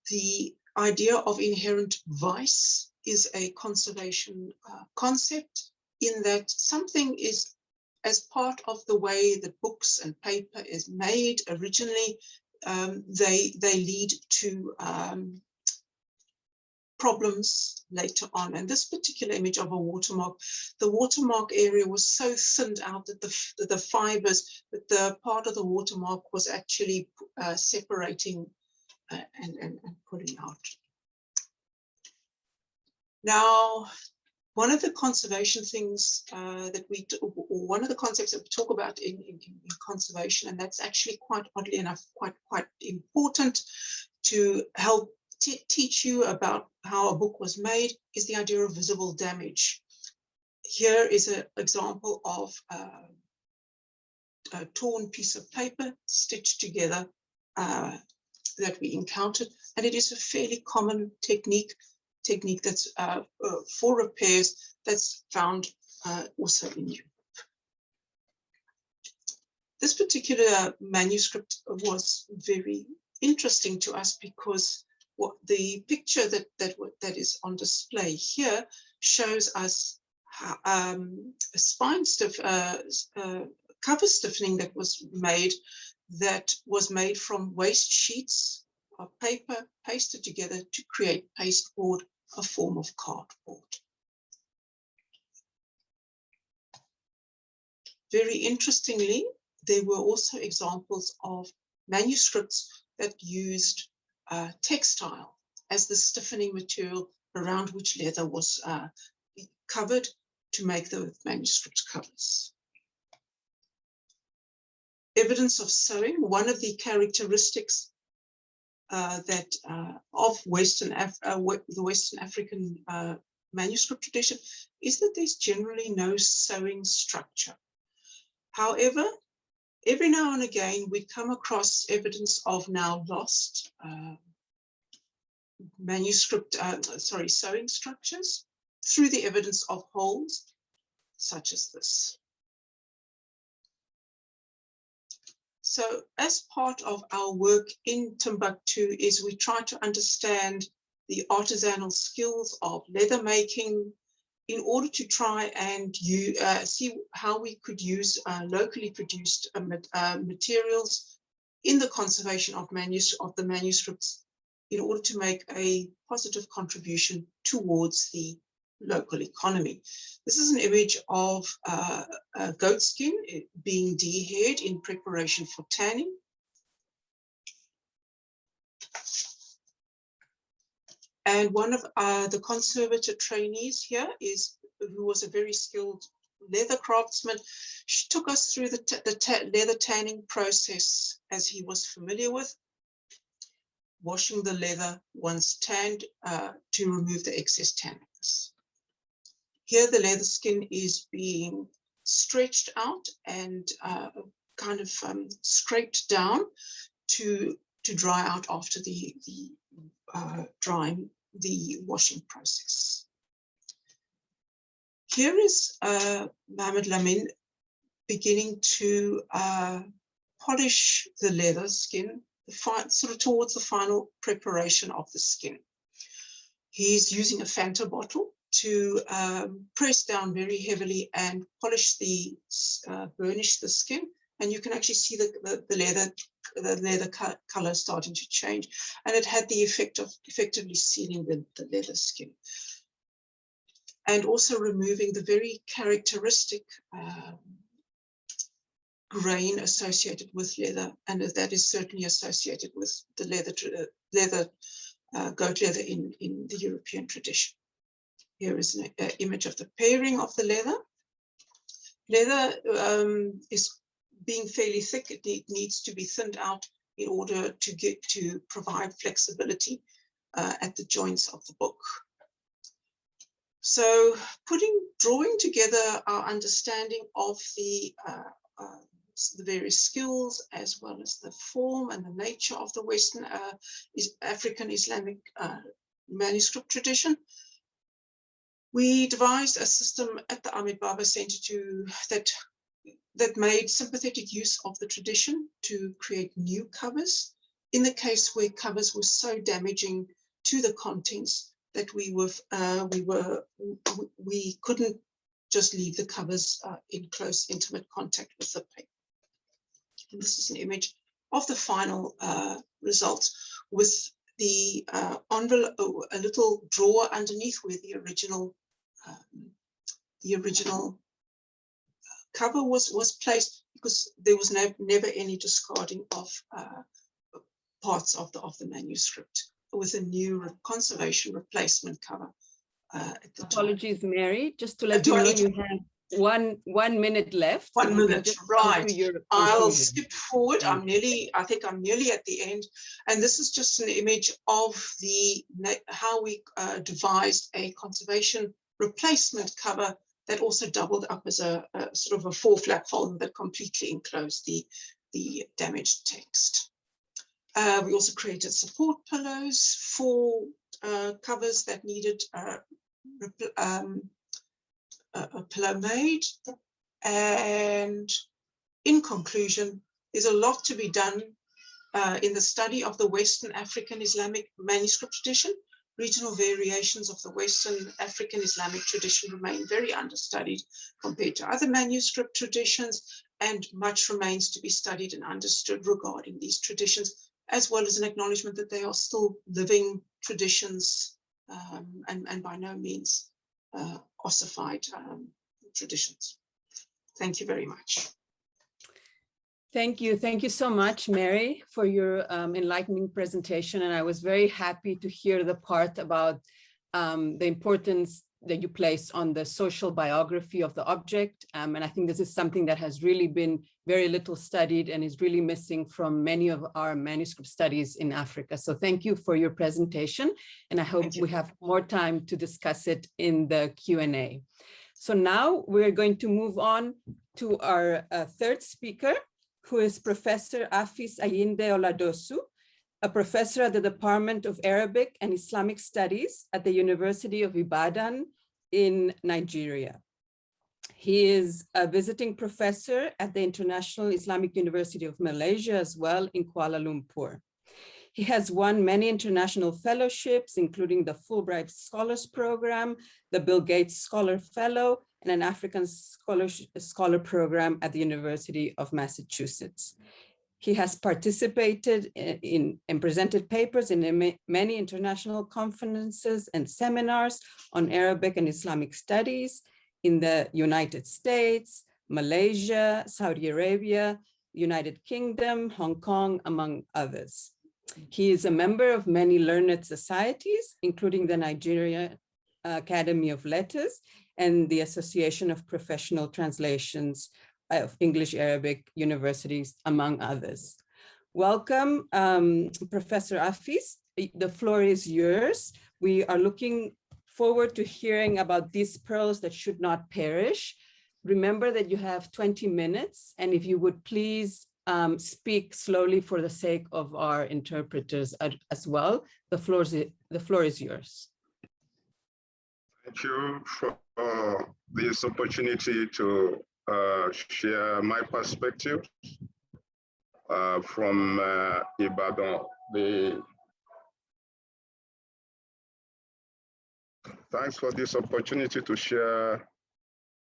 The idea of inherent vice is a conservation concept, in that something is, as part of the way that books and paper is made originally, they lead to problems later on. And this particular image of a watermark, the watermark area was so thinned out that the fibers, that the part of the watermark was actually separating and pulling out. Now, one of the conservation things one of the concepts that we talk about in conservation, and that's actually quite oddly enough quite important to help teach you about how a book was made, is the idea of visible damage. Here is an example of a torn piece of paper stitched together that we encountered, and it is a fairly common technique that's for repairs that's found also in Europe. This particular manuscript was very interesting to us because what the picture that is on display here shows us a spine cover stiffening that was made from waste sheets of paper pasted together to create pasteboard, a form of cardboard. Very interestingly, there were also examples of manuscripts that used textile as the stiffening material around which leather was covered to make the manuscript covers. Evidence of sewing. One of the characteristics of the Western African manuscript tradition is that there's generally no sewing structure. However, every now and again, we come across evidence of now lost sewing structures through the evidence of holes, such as this. So as part of our work in Timbuktu is we try to understand the artisanal skills of leather making in order to try and see how we could use locally produced materials in the conservation of the manuscripts in order to make a positive contribution towards the local economy. This is an image of goat skin being de-haired in preparation for tanning. And one of the Conservator trainees here who was a very skilled leather craftsman. She took us through the leather tanning process as he was familiar with, washing the leather once tanned to remove the excess tannins. Here the leather skin is being stretched out and kind of scraped down to dry out after the washing process. Here is Mohammed Lamin beginning to polish the leather skin, sort of towards the final preparation of the skin. He's using a Fanta bottle to press down very heavily and polish burnish the skin. And you can actually see the leather color starting to change. And it had the effect of effectively sealing the leather skin. And also removing the very characteristic grain associated with leather. And that is certainly associated with the goat leather in the European tradition. Here is an image of the pairing of the leather. Leather is being fairly thick. It needs to be thinned out in order to provide flexibility at the joints of the book. So drawing together our understanding of the various skills, as well as the form and the nature of the Western African Islamic manuscript tradition, we devised a system at the Ahmed Baba Center that made sympathetic use of the tradition to create new covers in the case where covers were so damaging to the contents that we couldn't just leave the covers in close, intimate contact with the paper. And this is an image of the final results with the envelope, a little drawer underneath where the original cover was placed, because there was never any discarding of parts of the manuscript, with a new conservation replacement cover at the Apologies, time. Mary, just to let you know, you have one minute left. 1 minute, right. I'll skip forward. Mm. I think I'm nearly at the end. And this is just an image of how we devised a conservation replacement cover that also doubled up as a sort of a 4-flap folder that completely enclosed the damaged text. We also created support pillows for covers that needed a pillow made. And in conclusion, there's a lot to be done in the study of the Western African Islamic manuscript tradition. Regional variations of the Western African Islamic tradition remain very understudied compared to other manuscript traditions, and much remains to be studied and understood regarding these traditions, as well as an acknowledgement that they are still living traditions and by no means ossified traditions. Thank you very much. Thank you. Thank you so much, Mary, for your enlightening presentation. And I was very happy to hear the part about the importance that you place on the social biography of the object. And I think this is something that has really been very little studied and is really missing from many of our manuscript studies in Africa. So thank you for your presentation. And I hope we have more time to discuss it in the Q&A. So now we're going to move on to our third speaker, who is Professor Afis Ayinde Oladosu, a professor at the Department of Arabic and Islamic Studies at the University of Ibadan in Nigeria. He is a visiting professor at the International Islamic University of Malaysia as well in Kuala Lumpur. He has won many international fellowships, including the Fulbright Scholars Program, the Bill Gates Scholar Fellow, and an African Scholar Program at the University of Massachusetts. He has participated in and presented papers in many international conferences and seminars on Arabic and Islamic studies in the United States, Malaysia, Saudi Arabia, United Kingdom, Hong Kong, among others. He is a member of many learned societies, including the Nigeria Academy of Letters and the Association of Professional Translations of English Arabic Universities, among others. Welcome, Professor Afis. The floor is yours. We are looking forward to hearing about these pearls that should not perish. Remember that you have 20 minutes, and if you would please speak slowly for the sake of our interpreters as well. The floor is yours. Thank you for this opportunity to share my perspective from Ibadan. Thanks for this opportunity to share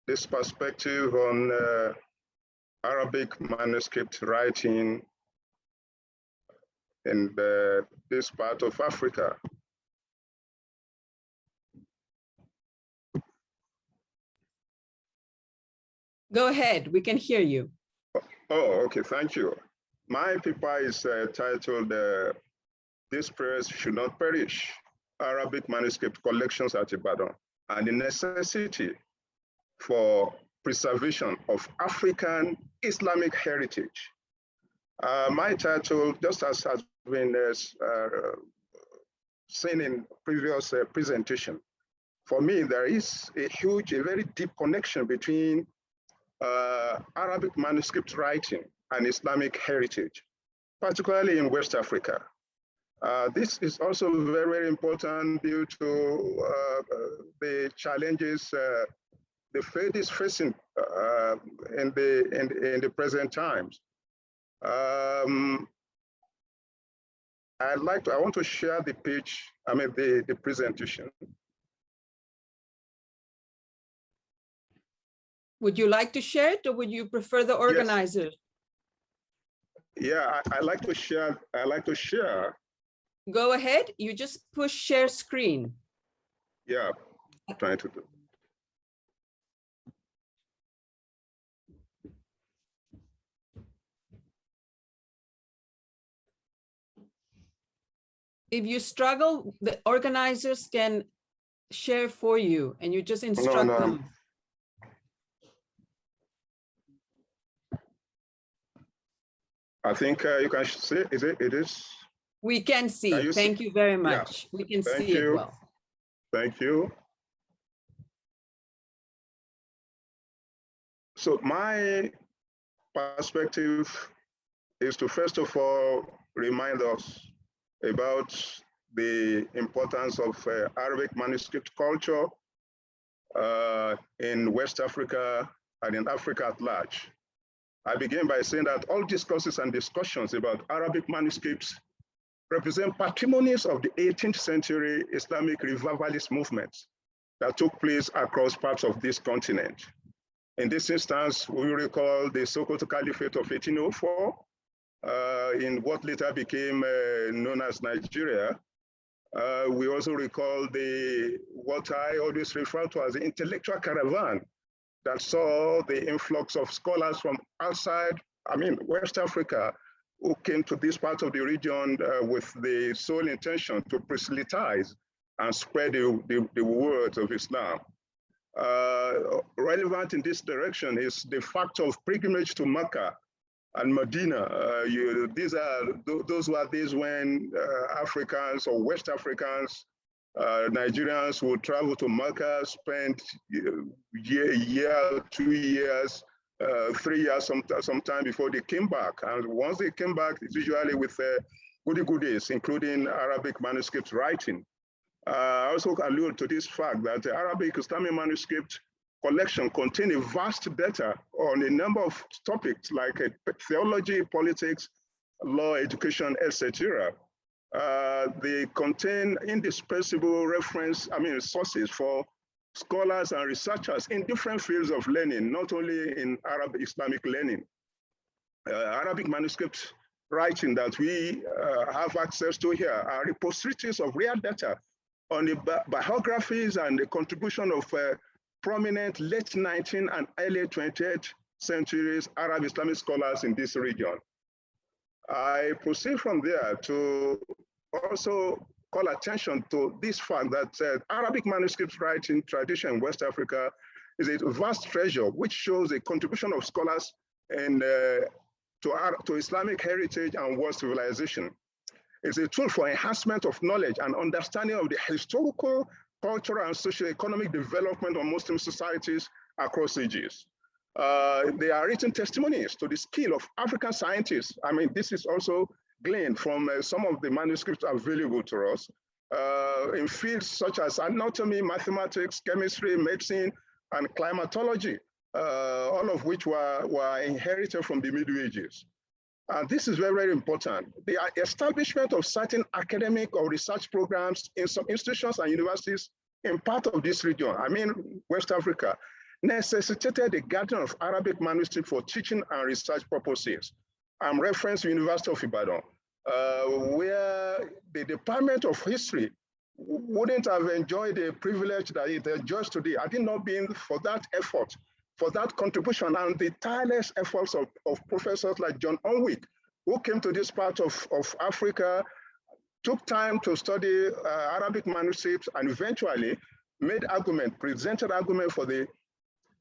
this perspective on Arabic manuscript writing in this part of Africa. Go ahead, we can hear you. Oh, okay, thank you. My paper is titled, These Prayers Should Not Perish, Arabic Manuscript Collections at Ibadan, and the necessity for preservation of African Islamic heritage. My title, just as has been seen in previous presentation, for me, there is a very deep connection between Arabic manuscript writing and Islamic heritage, particularly in West Africa. This is also very, very important due to the challenges the faith is facing in the present times. I want to share the page, the presentation. Would you like to share it, or would you prefer the organizer? Yes. Yeah, I like to share. I like to share. Go ahead. You just push share screen. Yeah, I'm trying to do. If you struggle, the organizers can share for you, and you just instruct them. I think you can see, it is? We can see. Thank you very much. Yeah. We can see it well. Thank you. So my perspective is to first of all remind us about the importance of Arabic manuscript culture in West Africa and in Africa at large. I begin by saying that all discourses and discussions about Arabic manuscripts represent patrimonies of the 18th century Islamic revivalist movements that took place across parts of this continent. In this instance, we recall the Sokoto Caliphate of 1804, in what later became known as Nigeria. We also recall what I always refer to as the intellectual caravan that saw the influx of scholars from outside, West Africa, who came to this part of the region with the sole intention to proselytize and spread the words of Islam. Relevant in this direction is the fact of pilgrimage to Mecca and Medina. Those were days when Africans or West Africans, Nigerians would travel to Mecca, spend a year, 2 years, 3 years, sometime before they came back. And once they came back, it's usually with goodies, including Arabic manuscript writing. I also allude to this fact that the Arabic Islamic manuscript collection contains a vast data on a number of topics like theology, politics, law, education, etc. They contain indispensable sources for scholars and researchers in different fields of learning, not only in Arab Islamic learning. Arabic manuscripts writing that we have access to here are repositories of real data on the biographies and the contribution of prominent late 19th and early 20th centuries Arab Islamic scholars in this region. I proceed from there to also call attention to this fact that Arabic manuscript writing tradition in West Africa is a vast treasure, which shows the contribution of scholars and to Islamic heritage and world civilization. It's a tool for enhancement of knowledge and understanding of the historical, cultural, and socio-economic development of Muslim societies across ages. They are written testimonies to the skill of African scientists. I mean, this is also gleaned from some of the manuscripts available to us in fields such as anatomy, mathematics, chemistry, medicine, and climatology, all of which were inherited from the Middle Ages. This is very, very important. The establishment of certain academic or research programs in some institutions and universities in part of this region, I mean, West Africa, necessitated the gathering of Arabic manuscripts for teaching and research purposes. I'm referencing University of Ibadan, where the Department of History wouldn't have enjoyed the privilege that it enjoys today had it not been for that effort, for that contribution and the tireless efforts of professors like John Unwick, who came to this part of Africa, took time to study Arabic manuscripts, and eventually made argument, presented argument for the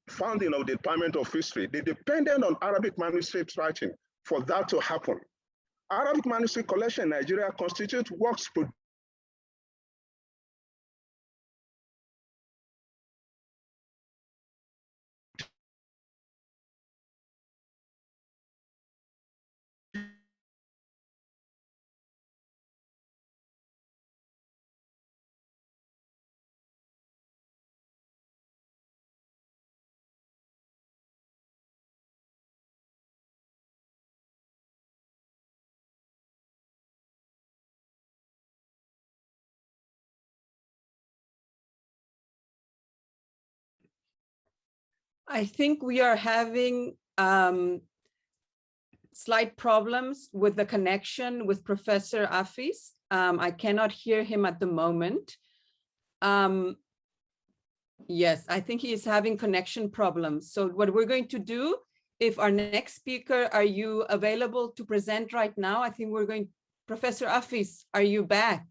founding of the Department of History. They depended on Arabic manuscript writing for that to happen. Arabic manuscript collection in Nigeria constitutes works I think we are having slight problems with the connection with Professor Afis. I cannot hear him at the moment. Yes, I think he is having connection problems. So what we're going to do, if our next speaker, are you available to present right now? I think we're going, Professor Afis, are you back?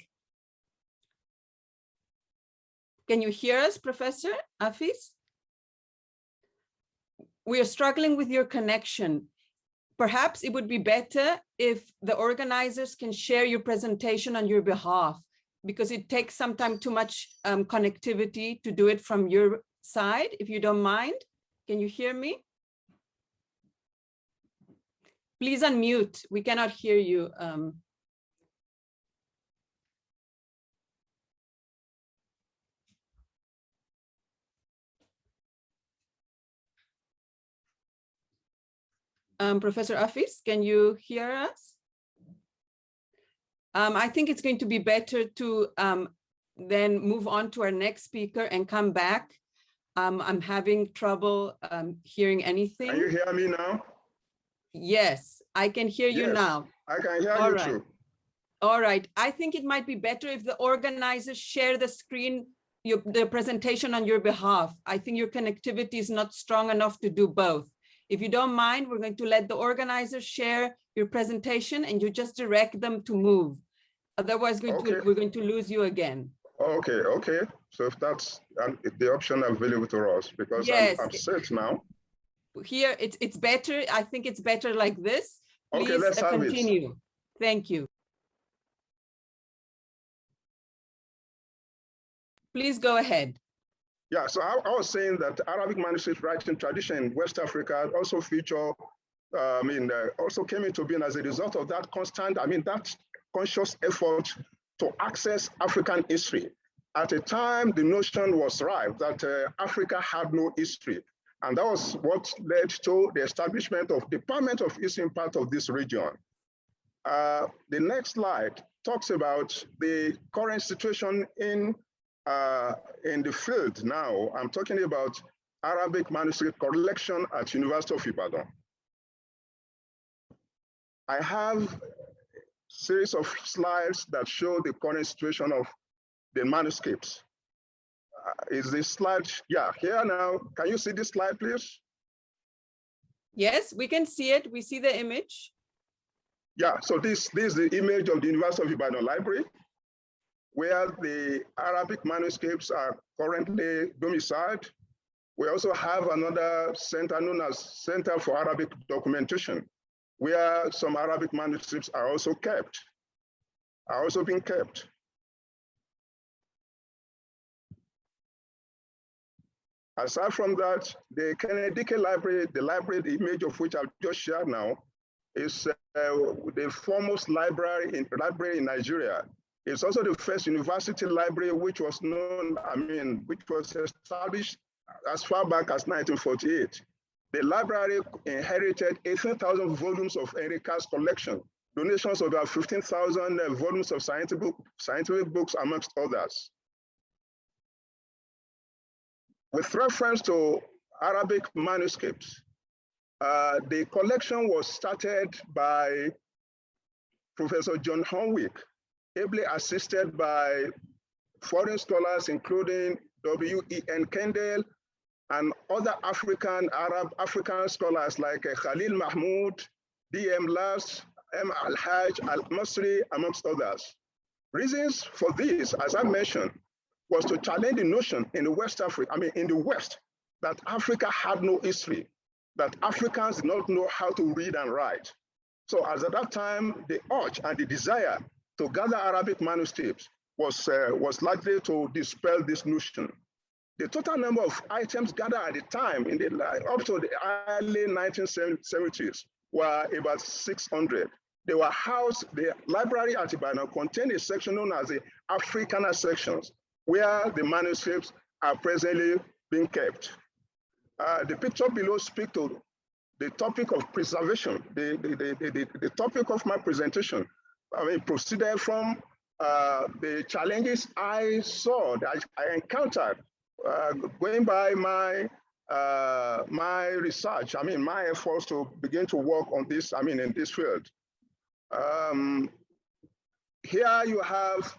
Can you hear us, Professor Afis? We are struggling with your connection. Perhaps it would be better if the organizers can share your presentation on your behalf, because it takes sometimes too much connectivity to do it from your side, if you don't mind. Can you hear me? Please unmute. We cannot hear you. Professor Afis, can you hear us? I think it's going to be better to then move on to our next speaker and come back. I'm having trouble hearing anything. Can you hear me now? Yes, I can hear you now. I can hear you too. All right. I think it might be better if the organizers share the screen, the presentation on your behalf. I think your connectivity is not strong enough to do both. If you don't mind, we're going to let the organizers share your presentation and you just direct them to move. Otherwise, we're going to lose you again. Okay. So if that's the option available to us, because yes, I'm set now. Here, it's better. I think it's better like this. Please okay, let's continue. Thank you. Please go ahead. Yeah, so I was saying that Arabic manuscript writing tradition in West Africa also feature, also came into being as a result of that that conscious effort to access African history. At a time, the notion was rife that Africa had no history. And that was what led to the establishment of Department of History in part of this region. The next slide talks about the current situation in the field now. I'm talking about Arabic manuscript collection at University of Ibadan. I have a series of slides that show the current situation of the manuscripts. Is this slide? Yeah, here now. Can you see this slide, please? Yes, we can see it. We see the image. Yeah, so this is the image of the University of Ibadan Library, where the Arabic manuscripts are currently domiciled. We also have another center known as Center for Arabic Documentation, where some Arabic manuscripts are also being kept. Aside from that, the Kennedy Library, the image of which I've just shared now, is the foremost library in Nigeria. It's also the first university library which was established as far back as 1948. The library inherited 18,000 volumes of Enrica's collection, donations of about 15,000 volumes of scientific books, amongst others. With reference to Arabic manuscripts, the collection was started by Professor John Hornwick, ably assisted by foreign scholars, including W.E.N. Kendall and other African scholars like Khalil Mahmoud, D.M. Last, M. Al-Hajj, Al-Masri, amongst others. Reasons for this, as I mentioned, was to challenge the notion in the West, that Africa had no history, that Africans did not know how to read and write. So as at that time, the urge and the desire to gather Arabic manuscripts was likely to dispel this notion. The total number of items gathered at the time, up to the early 1970s, were about 600. They were housed, the library at Ibadan contained a section known as the Africana sections, where the manuscripts are presently being kept. The picture below speaks to the topic of preservation. The topic of my presentation, proceeded from the challenges I saw, that I encountered going by my research, my efforts to begin to work on this, in this field. Here you have,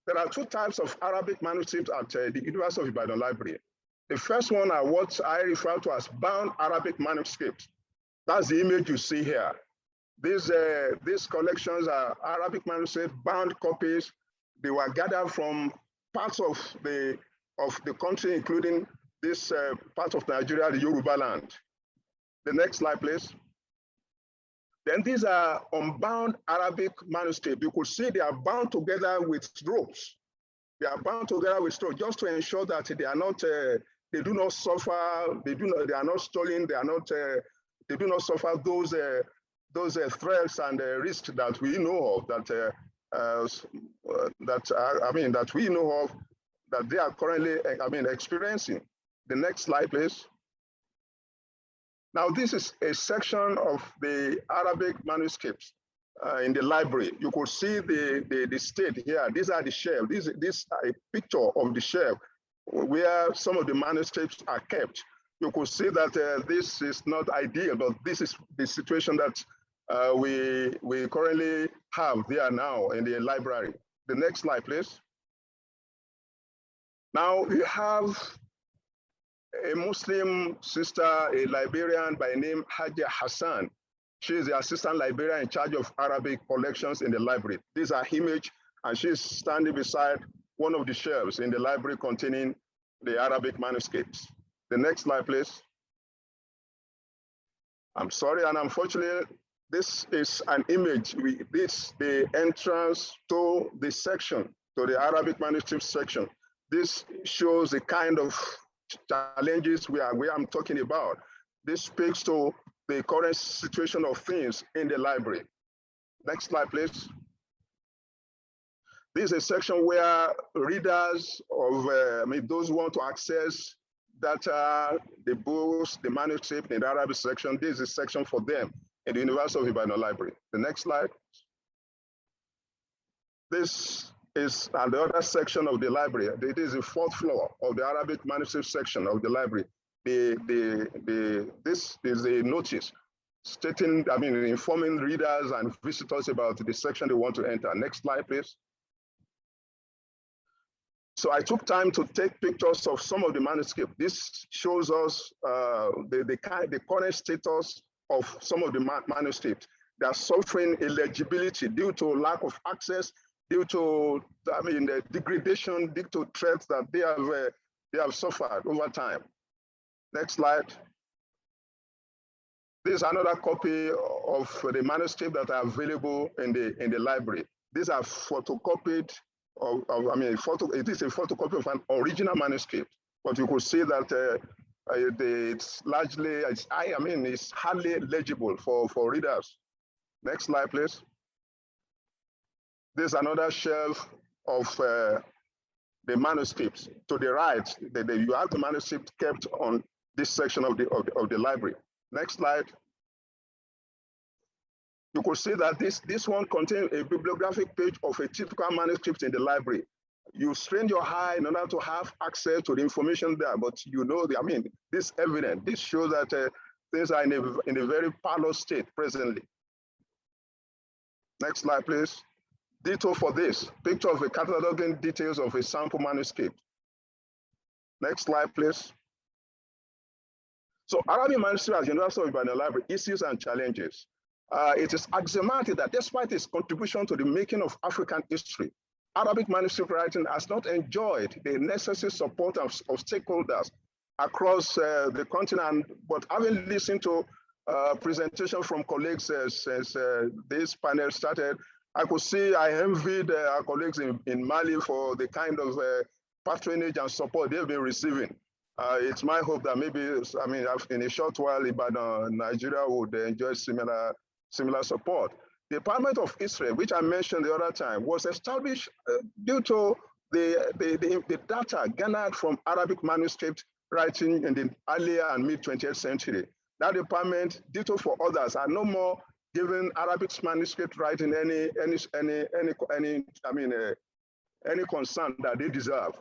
there are two types of Arabic manuscripts at the University of Ibadan Library. The first one are what I refer to as bound Arabic manuscripts. That's the image you see here. These collections are Arabic manuscripts, bound copies. They were gathered from parts of the country, including this part of Nigeria, the Yoruba land. The next slide, please. Then these are unbound Arabic manuscripts. You could see they are bound together with ropes. They are bound together with ropes just to ensure that they are not, they do not suffer, they are not stolen, they do not suffer those threats and risks that we know of, that we know of, that they are currently, experiencing. The next slide, please. Now, this is a section of the Arabic manuscripts in the library. You could see the state here. These are the shelves. This is a picture of the shelf where some of the manuscripts are kept. You could see that this is not ideal, but this is the situation that we currently have there now in the library. The next slide, please. Now you have a Muslim sister, a librarian by name Hadia Hassan. She is the assistant librarian in charge of Arabic collections in the library. These are images, and she's standing beside one of the shelves in the library containing the Arabic manuscripts. The next slide, please. I'm sorry, and unfortunately, this is an image. This the entrance to the section, to the Arabic manuscript section. This shows the kind of challenges I'm talking about. This speaks to the current situation of things in the library. Next slide, please. This is a section where readers of, those who want to access data, the books, the manuscript in the Arabic section, this is a section for them in the University of Ibadan Library. The next slide. This is the other section of the library. It is the fourth floor of the Arabic manuscript section of the library. This is a notice informing readers and visitors about the section they want to enter. Next slide, please. So I took time to take pictures of some of the manuscripts. This shows us the current status of some of the manuscripts. They are suffering illegibility due to lack of access, due to the degradation, due to threats that they have suffered over time. Next slide. This is another copy of the manuscript that are available in the library. These are photocopied. It is a photocopy of an original manuscript, but you could see that it's largely, it's hardly legible for readers. Next slide, please. There's another shelf of the manuscripts. To the right, you have the manuscript kept on this section of the library. Next slide. You could see that this one contains a bibliographic page of a typical manuscript in the library. You strain your eye in order to have access to the information there, but you know, this evidence, this shows that things are in a very parlor state presently. Next slide, please. Ditto for this, picture of a cataloging details of a sample manuscript. Next slide, please. So Arabic manuscript as University of Ibadan Library, issues and challenges. It is axiomatic that despite its contribution to the making of African history, Arabic manuscript writing has not enjoyed the necessary support of stakeholders across the continent. But having listened to presentation from colleagues since this panel started, I could see I envied our colleagues in Mali for the kind of patronage and support they've been receiving. It's my hope that maybe, in a short while, Ibadan, Nigeria would enjoy similar support. The Department of Israel, which I mentioned the other time, was established due to the data garnered from Arabic manuscript writing in the earlier and mid 20th century. That department, ditto for others, are no more giving Arabic manuscript writing any concern that they deserve.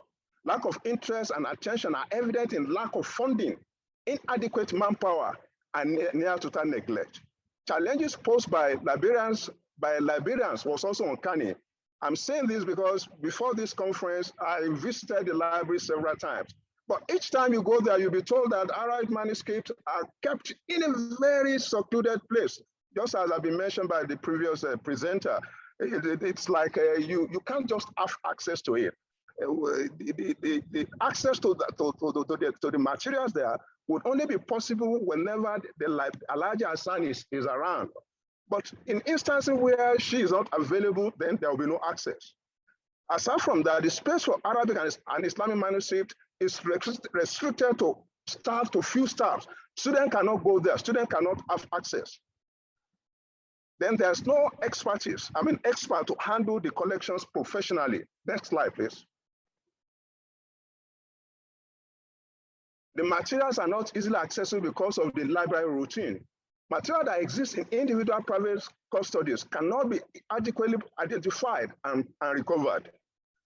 Lack of interest and attention are evident in lack of funding, inadequate manpower, and near total neglect. Challenges posed by librarians was also uncanny. I'm saying this because before this conference, I visited the library several times. But each time you go there, you'll be told that Arabic manuscripts are kept in a very secluded place. Just as I've been mentioned by the previous presenter, it's like you can't just have access to it. The access to the materials there would only be possible whenever the Alhaja Hassan is around. But in instances where she is not available, then there will be no access. Aside from that, the space for Arabic and Islamic manuscript is restricted to staff, to few staffs. Students cannot go there, students cannot have access. Then there's no expertise, expert to handle the collections professionally. Next slide, please. The materials are not easily accessible because of the library routine. Material that exists in individual private custodies cannot be adequately identified and recovered.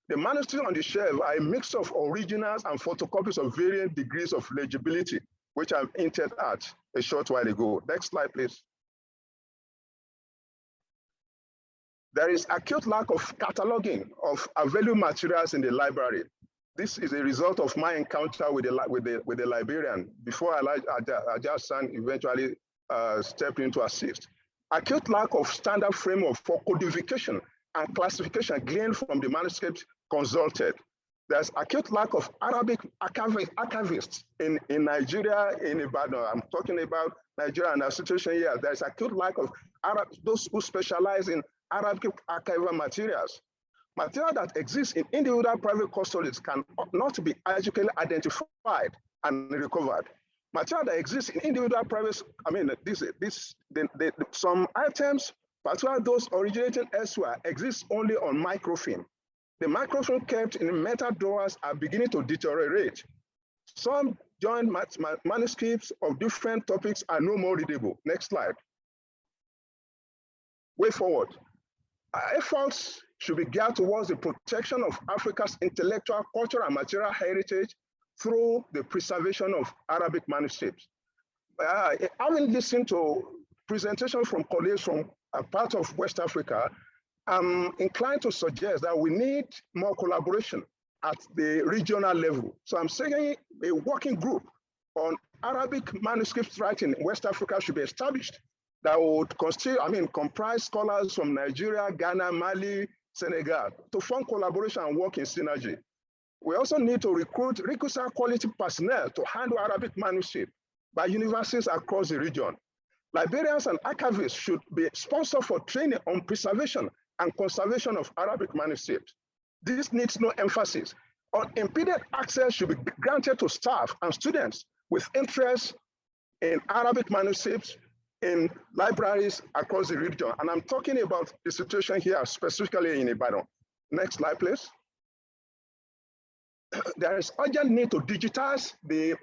The manuscripts on the shelf are a mix of originals and photocopies of varying degrees of legibility, which I've hinted at a short while ago. Next slide, please. There is acute lack of cataloging of available materials in the library. This is a result of my encounter with the librarian before Hassan eventually stepped in to assist. Acute lack of standard framework for codification and classification gleaned from the manuscript consulted. There's acute lack of Arabic archivists in Nigeria, in Ibadan. I'm talking about Nigeria and our situation here. There's acute lack of those who specialize in Arabic archival materials. Material that exists in individual private custodies cannot be adequately identified and recovered. Material that exists in individual private, some items, particularly those originating elsewhere, exist only on microfilm. The microfilm kept in metal drawers are beginning to deteriorate. Some joint manuscripts of different topics are no more readable. Next slide. Way forward. Our efforts should be geared towards the protection of Africa's intellectual, cultural, and material heritage through the preservation of Arabic manuscripts. Having listened to presentation from colleagues from a part of West Africa, I'm inclined to suggest that we need more collaboration at the regional level. So I'm saying a working group on Arabic manuscript writing in West Africa should be established that would comprise scholars from Nigeria, Ghana, Mali, Senegal to form collaboration and work in synergy. We also need to recruit requisite quality personnel to handle Arabic manuscript by universities across the region. Librarians and archivists should be sponsored for training on preservation and conservation of Arabic manuscripts. This needs no emphasis. Unimpeded access should be granted to staff and students with interest in Arabic manuscripts in libraries across the region. And I'm talking about the situation here specifically in Ibadan. Next slide, please. There is urgent need to digitize the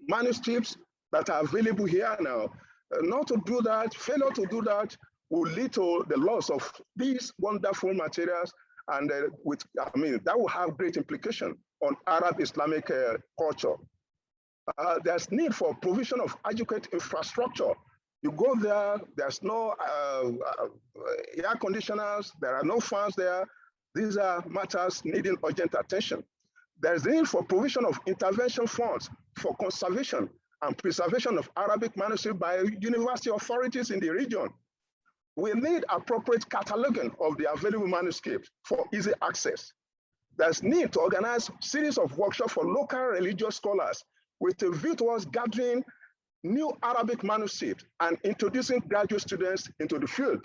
manuscripts that are available here now. Not to do that, failure to do that will lead to the loss of these wonderful materials, and that will have great implication on Arab Islamic culture. There's need for provision of adequate infrastructure. You go there, there's no air conditioners, there are no fans there. These are matters needing urgent attention. There's need for provision of intervention funds for conservation and preservation of Arabic manuscript by university authorities in the region. We need appropriate cataloging of the available manuscripts for easy access. There's need to organize a series of workshops for local religious scholars with a view towards gathering new Arabic manuscripts and introducing graduate students into the field.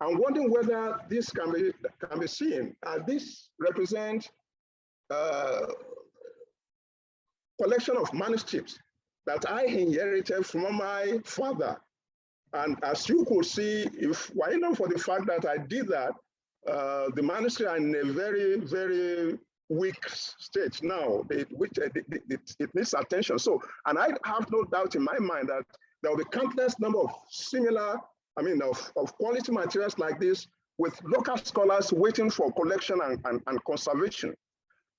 I'm wondering whether this can be seen. This represents collection of manuscripts that I inherited from my father. And as you could see, if why not for the fact that I did that, the manuscripts are in a very, very weak state now, it needs attention. So, and I have no doubt in my mind that there will be countless number of similar, of quality materials like this with local scholars waiting for collection and conservation.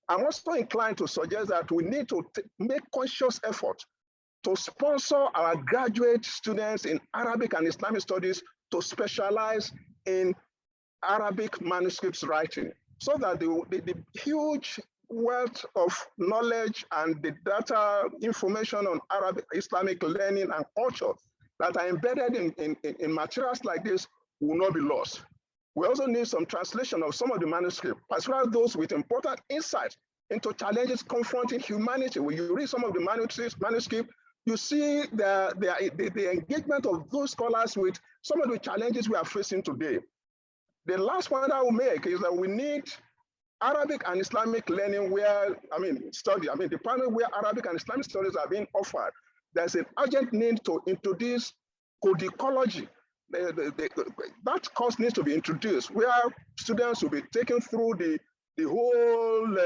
I'm also inclined to suggest that we need to make conscious effort to sponsor our graduate students in Arabic and Islamic studies to specialize in Arabic manuscripts writing, so that the huge wealth of knowledge and the data information on Arabic, Islamic learning and culture that are embedded in materials like this will not be lost. We also need some translation of some of the manuscripts, particularly those with important insight into challenges confronting humanity. When you read some of the manuscripts, you see the engagement of those scholars with some of the challenges we are facing today. The last point I will make is that we need Arabic and Islamic learning the department where Arabic and Islamic studies are being offered. There's an urgent need to introduce codicology. That course needs to be introduced, where students will be taken through the whole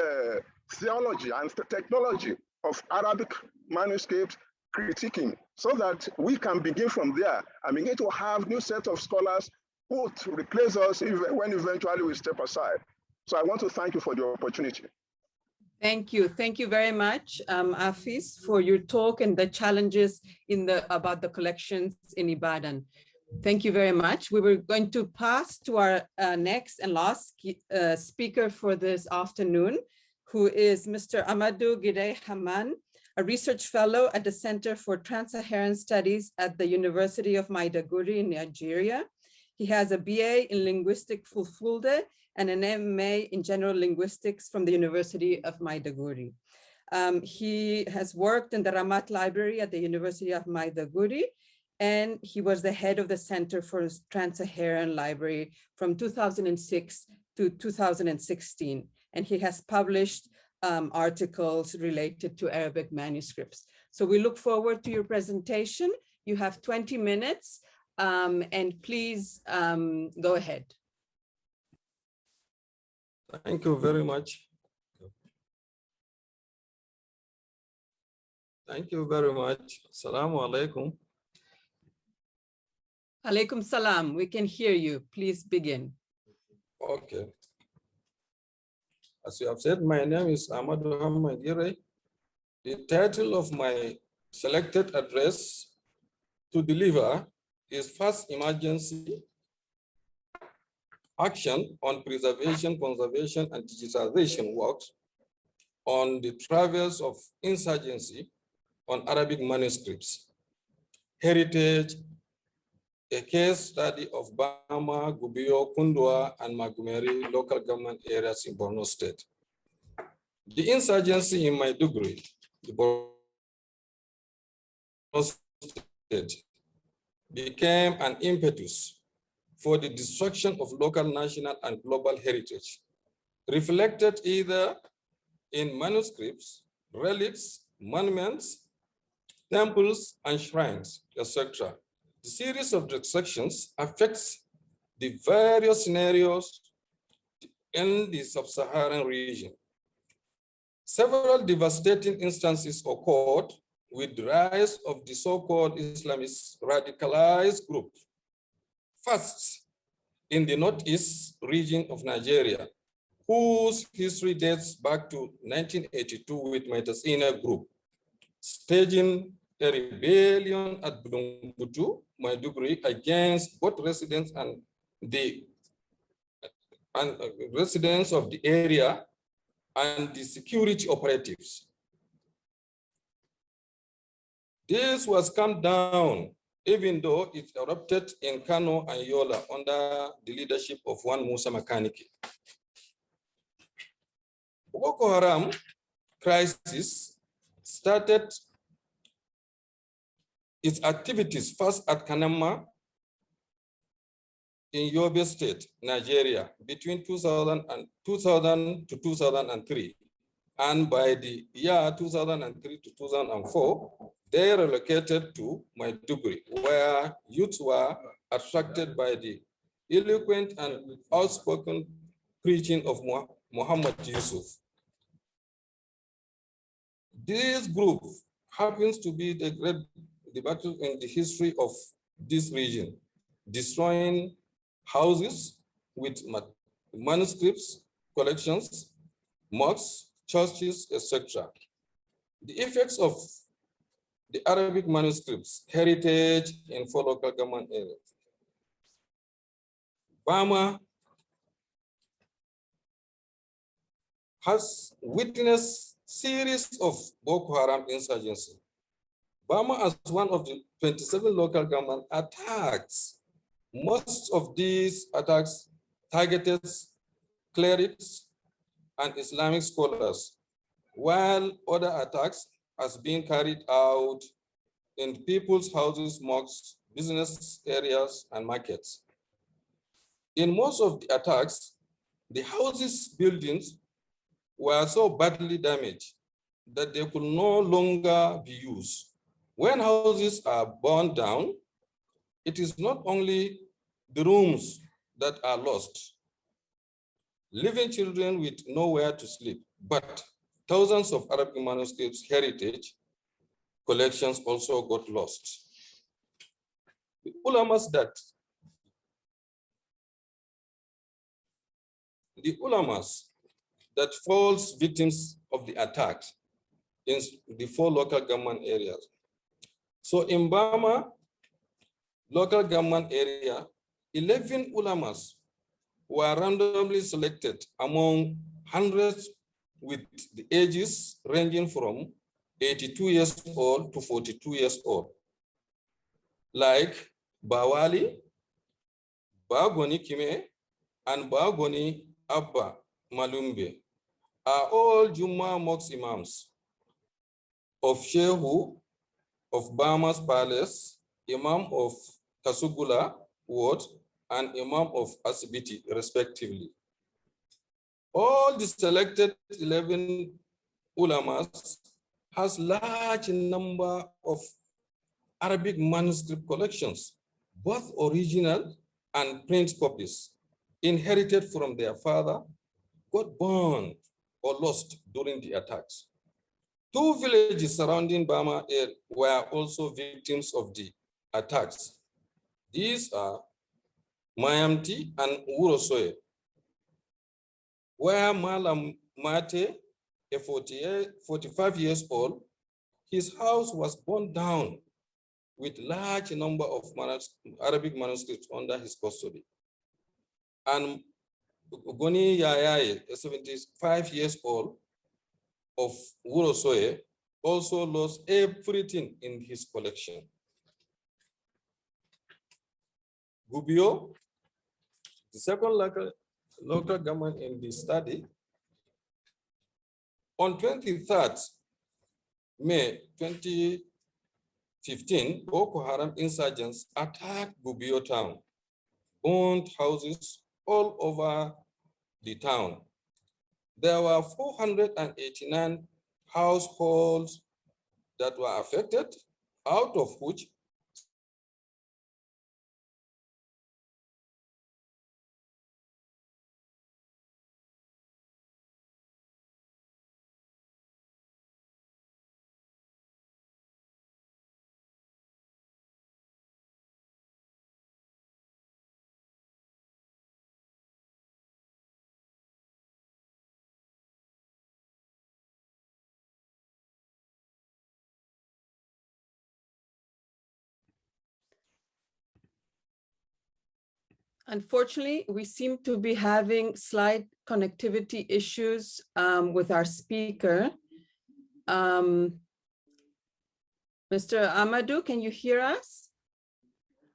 theology and the technology of Arabic manuscript critiquing, so that we can begin from there and begin to have new set of scholars who would replace us when eventually we step aside. So I want to thank you for the opportunity. Thank you. Thank you very much, Afis, for your talk and the challenges about the collections in Ibadan. Thank you very much. We were going to pass to our next and last speaker for this afternoon, who is Mr. Ahmadu Girei, a research fellow at the Center for Trans-Saharan Studies at the University of Maiduguri in Nigeria. He has a BA in Linguistic Fulfulde and an MA in General Linguistics from the University of Maiduguri. He has worked in the Ramat Library at the University of Maiduguri, and he was the head of the Center for Trans-Saharan Library from 2006 to 2016. And he has published articles related to Arabic manuscripts. So we look forward to your presentation. You have 20 minutes, and please go ahead. Thank you very much. Thank you very much. Assalamu alaikum. Alaikum salam. We can hear you. Please begin. Okay. As you have said, my name is Ahmadu Girei. The title of my selected address to deliver is first emergency action on preservation, conservation, and digitization works on the Travails of Insurgency on Arabic manuscripts, heritage, a case study of Bama, Gubio, Konduga, and Magumeri local government areas in Borno State. The insurgency in Maiduguri, the Borno State, became an impetus for the destruction of local, national, and global heritage, reflected either in manuscripts, relics, monuments, temples, and shrines, etc. The series of destructions affects the various scenarios in the sub-Saharan region. Several devastating instances occurred with the rise of the so-called Islamist radicalized group. First, in the northeast region of Nigeria, whose history dates back to 1982 with Maitasina group, staging a rebellion at Bulungutu, Maiduguri, against both residents and residents of the area and the security operatives. This was calmed down, even though it erupted in Kano and Yola under the leadership of one Musa Makaniki. Boko Haram crisis started its activities first at Kanama in Yobe State, Nigeria, between 2000 to 2003. And by the year 2003 to 2004, they relocated to Maiduguri, where youths were attracted by the eloquent and outspoken preaching of Muhammad Yusuf. This group happens to be the great battle in the history of this region, destroying houses with manuscripts, collections, mosques, churches, etc. The effects of the Arabic manuscripts heritage in 4 local government areas. Bama has witnessed series of Boko Haram insurgency. Bama as one of the 27 local government attacks. Most of these attacks targeted clerics and Islamic scholars, while other attacks has been carried out in people's houses, mosques, business areas, and markets. In most of the attacks, the houses buildings were so badly damaged that they could no longer be used. When houses are burned down, it is not only the rooms that are lost, leaving children with nowhere to sleep, but thousands of Arabic manuscripts heritage collections also got lost. The ulamas that falls victims of the attacks in the 4 local government areas. So in Bama local government area, 11 ulamas were randomly selected among hundreds with the ages ranging from 82 years old to 42 years old, like Bawali, Bagoni Kime, and Bagoni Abba Malumbe are all Juma Mosque imams of Shehu of Bama's Palace, Imam of Kasugula Ward, and Imam of Asibiti, respectively. All the selected 11 ulamas has large number of Arabic manuscript collections, both original and print copies, inherited from their father, got burned or lost during the attacks. 2 villages surrounding Bama were also victims of the attacks. These are Mayamti and Russo, where Malam Mate, a 45 years old, his house was burned down with large number of Arabic manuscripts under his custody. And Goni Yayai, 75 years old, of Russo, also lost everything in his collection. Gubio, the second local government in the study, on 23rd May 2015, Boko Haram insurgents attacked Gubio town, burned houses all over the town. There were 489 households that were affected, out of which Unfortunately, we seem to be having slight connectivity issues with our speaker. Mr. Ahmadu, can you hear us?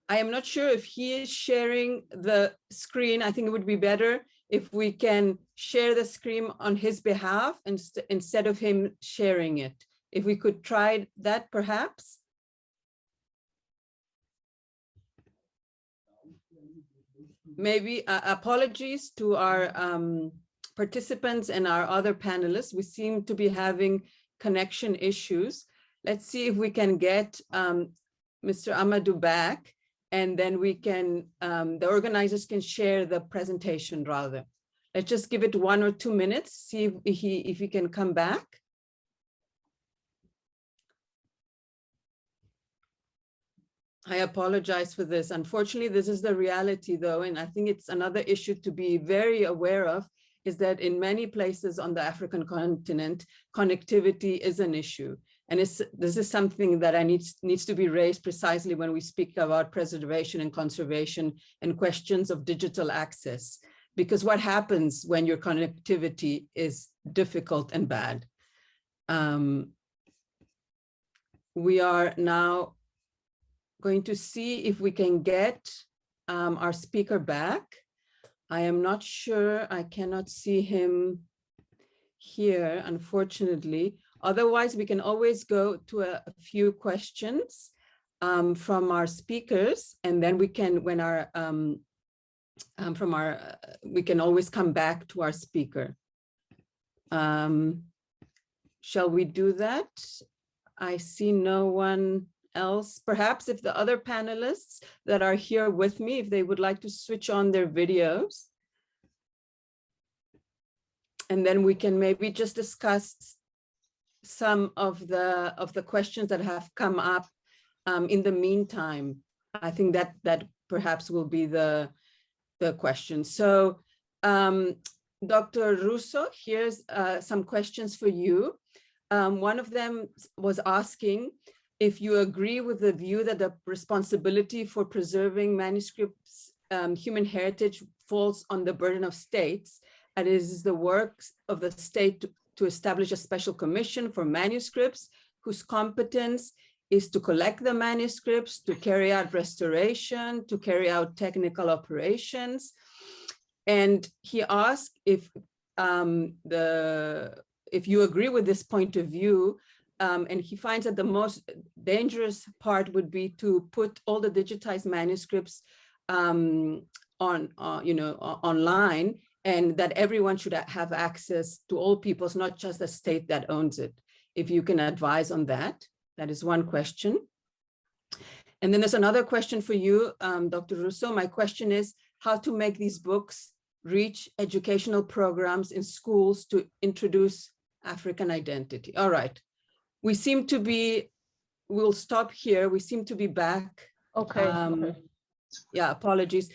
I am not sure if he is sharing the screen. I think it would be better if we can share the screen on his behalf instead of him sharing it. If we could try that, perhaps. Maybe apologies to our participants and our other panelists. We seem to be having connection issues. Let's see if we can get Mr. Ahmadu back, and then we can, the organizers can share the presentation rather. Let's just give it 1 or 2 minutes, see if he can come back. I apologize for this. Unfortunately, this is the reality though, and I think it's another issue to be very aware of, is that in many places on the African continent, connectivity is an issue. And this is something that needs to be raised precisely when we speak about preservation and conservation and questions of digital access. Because what happens when your connectivity is difficult and bad? We are now going to see if we can get our speaker back. I am not sure, I cannot see him here, unfortunately. Otherwise, we can always go to a few questions from our speakers, and then we can, when our, we can always come back to our speaker. Shall we do that? I see no one else. Perhaps if the other panelists that are here with me, if they would like to switch on their videos, and then we can maybe just discuss some of the questions that have come up in the meantime. I think that perhaps will be the question. So Dr. Russo, here's some questions for you. One of them was asking if you agree with the view that the responsibility for preserving manuscripts, human heritage, falls on the burden of states, and is the work of the state to establish a special commission for manuscripts whose competence is to collect the manuscripts, to carry out restoration, to carry out technical operations. And he asked if you agree with this point of view, and he finds that the most dangerous part would be to put all the digitized manuscripts online, and that everyone should have access to all peoples, not just the state that owns it. If you can advise on that, that is one question. And then there's another question for you, Dr. Russo. My question is how to make these books reach educational programs in schools to introduce African identity. All right. We seem to be, we'll stop here. We seem to be back. Okay. Yeah, apologies.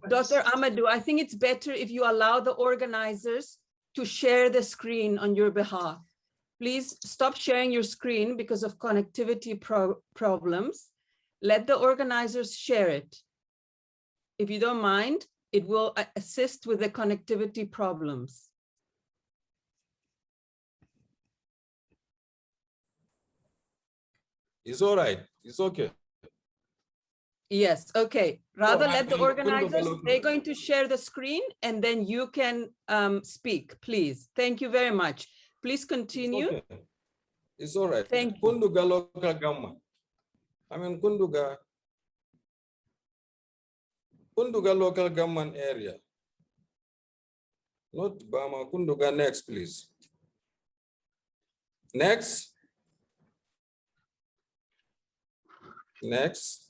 Dr. Ahmadu, I think it's better if you allow the organizers to share the screen on your behalf. Please stop sharing your screen because of connectivity problems. Let the organizers share it. If you don't mind, it will assist with the connectivity problems. It's all right. It's okay. Yes, okay. Rather let the organizers, Konduga they're going to share the screen and then you can speak, please. Thank you very much. Please continue. It's okay. It's all right. Thank you. Konduga local government. I mean, Konduga local government area. Not Bama, Konduga next, please. Next. Next.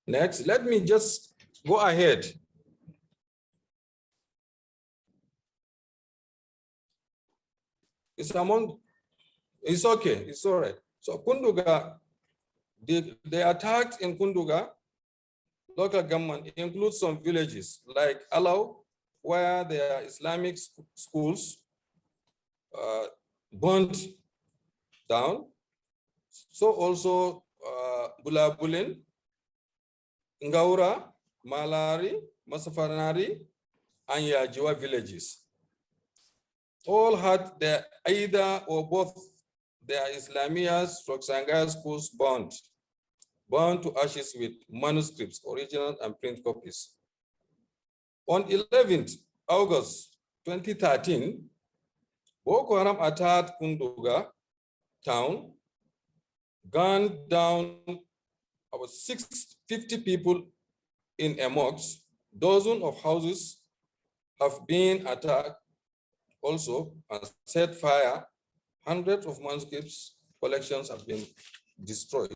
Next, let me just go ahead. It's okay, it's all right. So Konduga, the attacks in Konduga local government include some villages like Alau, where there are Islamic schools burnt down. So also Bulabulin, Ngaura, Malari, Masafanari, and Yajiwa villages. All had their either or both their Islamiyas, Roxanga schools burned to ashes with manuscripts, original and print copies. On 11th August 2013, Boko Haram attacked Konduga town, gunned down about 650 people in a mosque. Dozens of houses have been attacked also and set fire. Hundreds of manuscripts collections have been destroyed.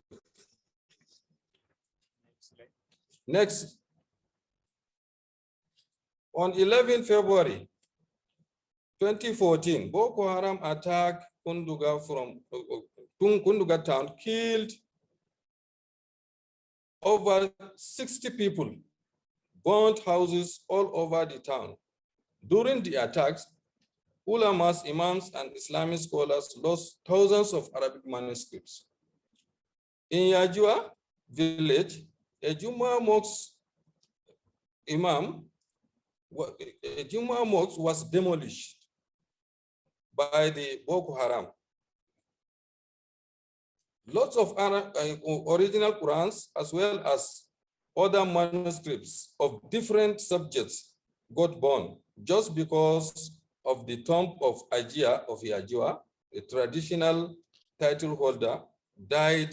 Next, on 11 February 2014, Boko Haram attacked Konduga from Konduga town, killed over 60 people, burnt houses all over the town. During the attacks, ulamas, imams, and Islamic scholars lost thousands of Arabic manuscripts. In Yajua village, a Juma mosque was demolished by the Boko Haram. Lots of original Qurans, as well as other manuscripts of different subjects, got burned just because of the tomb of Yajua, a traditional title holder, died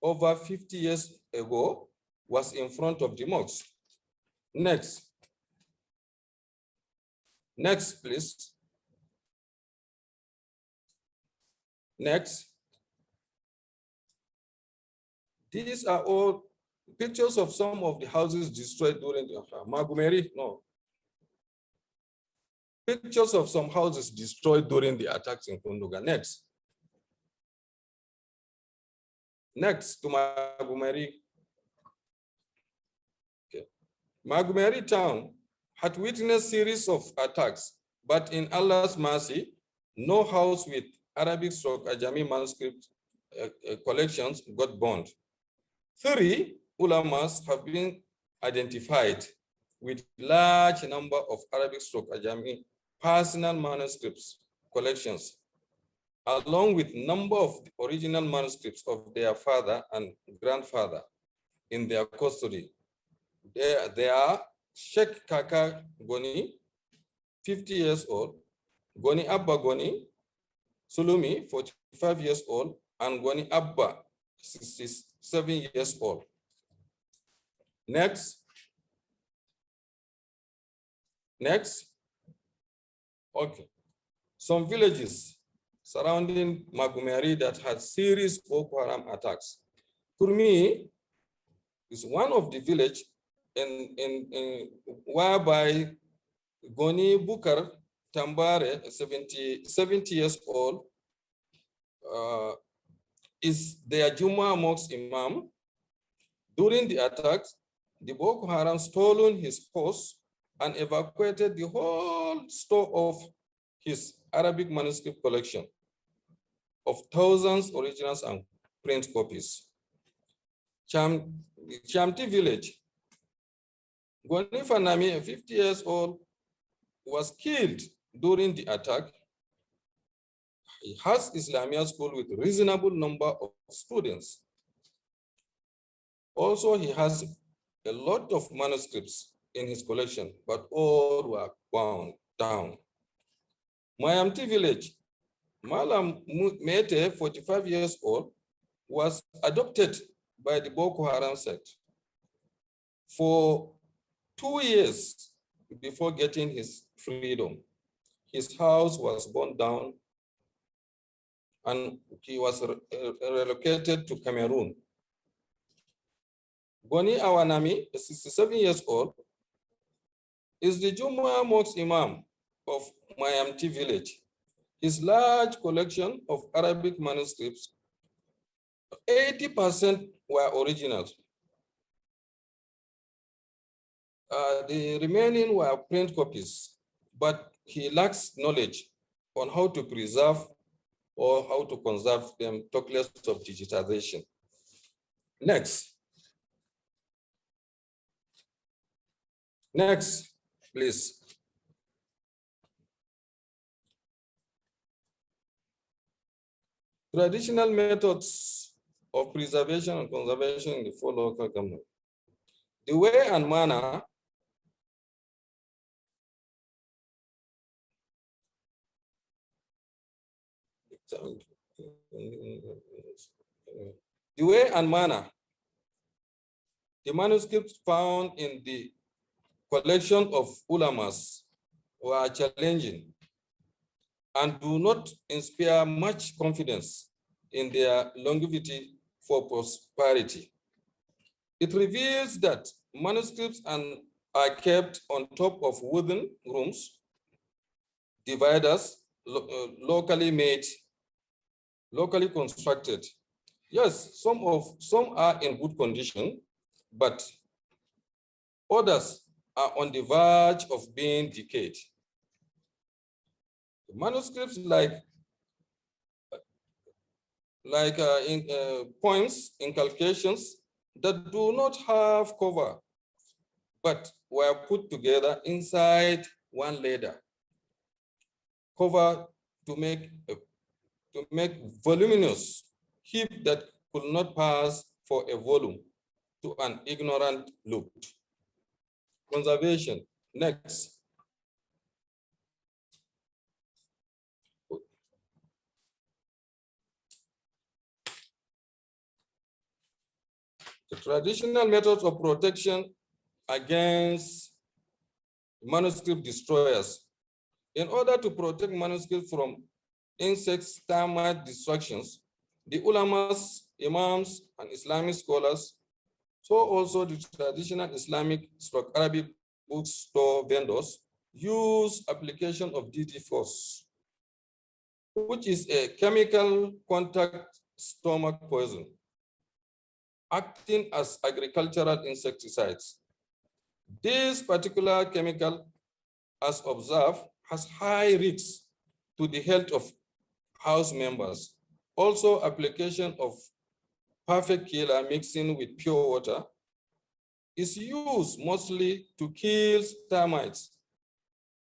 over 50 years ago, was in front of the mosque. Next. Next, please. Next. These are all pictures of some of the houses destroyed during the Magumeri. No. Pictures of some houses destroyed during the attacks in Konduga. Next. Next to Magumeri. Okay. Magumeri town had witnessed a series of attacks, but in Allah's mercy, no house with Arabic/Ajami manuscript collections got burned. 3 ulamas have been identified with large number of Arabic/Ajami personal manuscripts collections, along with number of the original manuscripts of their father and grandfather in their custody. They are Sheikh Kaka Goni, 50 years old, Goni Abba Goni, Sulumi, 45 years old, and Goni Abba, 67 years old. Next. Next. Okay. Some villages surrounding Magumeri that had serious Boko Haram attacks. Kurmi is one of the village whereby Goni Bukar Tambare, 70 years old, is their Juma mosque imam. During the attacks, the Boko Haram stolen his horse and evacuated the whole store of his Arabic manuscript collection of thousands originals and print copies. Chamti village, Gwani Fanami, a 50 years old, was killed during the attack. He has Islamia school with a reasonable number of students. Also, he has a lot of manuscripts in his collection, but all were bound down. Mayamti village, Malam Mete, 45 years old, was adopted by the Boko Haram sect for 2 years before getting his freedom. His house was burned down and he was relocated to Cameroon. Goni Awanami, 67 years old, is the Jumu'ah Mosque Imam of Mayamti village. His large collection of Arabic manuscripts, 80% were originals. The remaining were print copies, but he lacks knowledge on how to preserve or how to conserve them, talk less of digitization. Next. Next, please. Traditional methods of preservation and conservation in the 4 local governments. The way and manner the manuscripts found in the collection of ulamas were challenging and do not inspire much confidence in their longevity for prosperity. It reveals that manuscripts are kept on top of wooden rooms, dividers, locally made, locally constructed. Yes, some are in good condition, but others are on the verge of being decayed. The manuscripts in poems, inculcations that do not have cover, but were put together inside one leather cover to make voluminous heap that could not pass for a volume to an ignorant look. Conservation. Next. The traditional methods of protection against manuscript destroyers. In order to protect manuscripts from insects, termite destructions, the ulamas, imams, and Islamic scholars, so also the traditional Islamic Arabic bookstore vendors, use application of DD-4, which is a chemical contact stomach poison, acting as agricultural insecticides. This particular chemical, as observed, has high risks to the health of house members. Also, application of perfect killer mixing with pure water is used mostly to kill termites.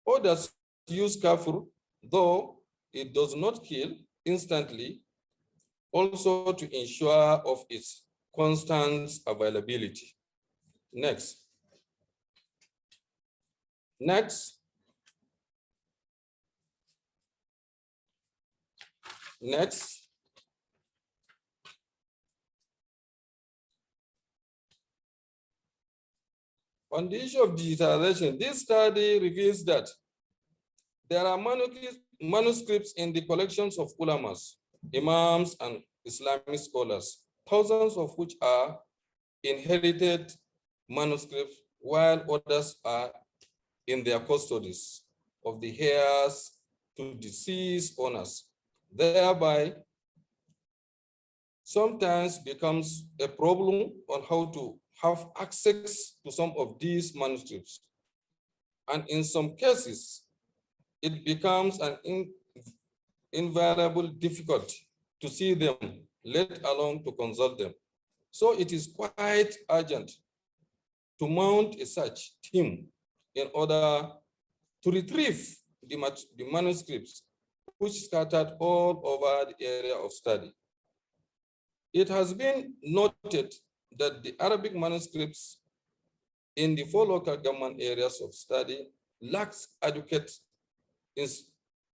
Others use kafur, though it does not kill instantly, also to ensure of its constant availability. Next. Next. Next. On the issue of digitization, this study reveals that there are manuscripts in the collections of ulamas, imams, and Islamic scholars, thousands of which are inherited manuscripts, while others are in their custodies of the heirs to deceased owners. Thereby, sometimes becomes a problem on how to have access to some of these manuscripts. and in some cases, it becomes an invaluable difficulty to see them, let alone to consult them. So it is quite urgent to mount a search team in order to retrieve the manuscripts which scattered all over the area of study. It has been noted that the Arabic manuscripts in the 4 local government areas of study lacks adequate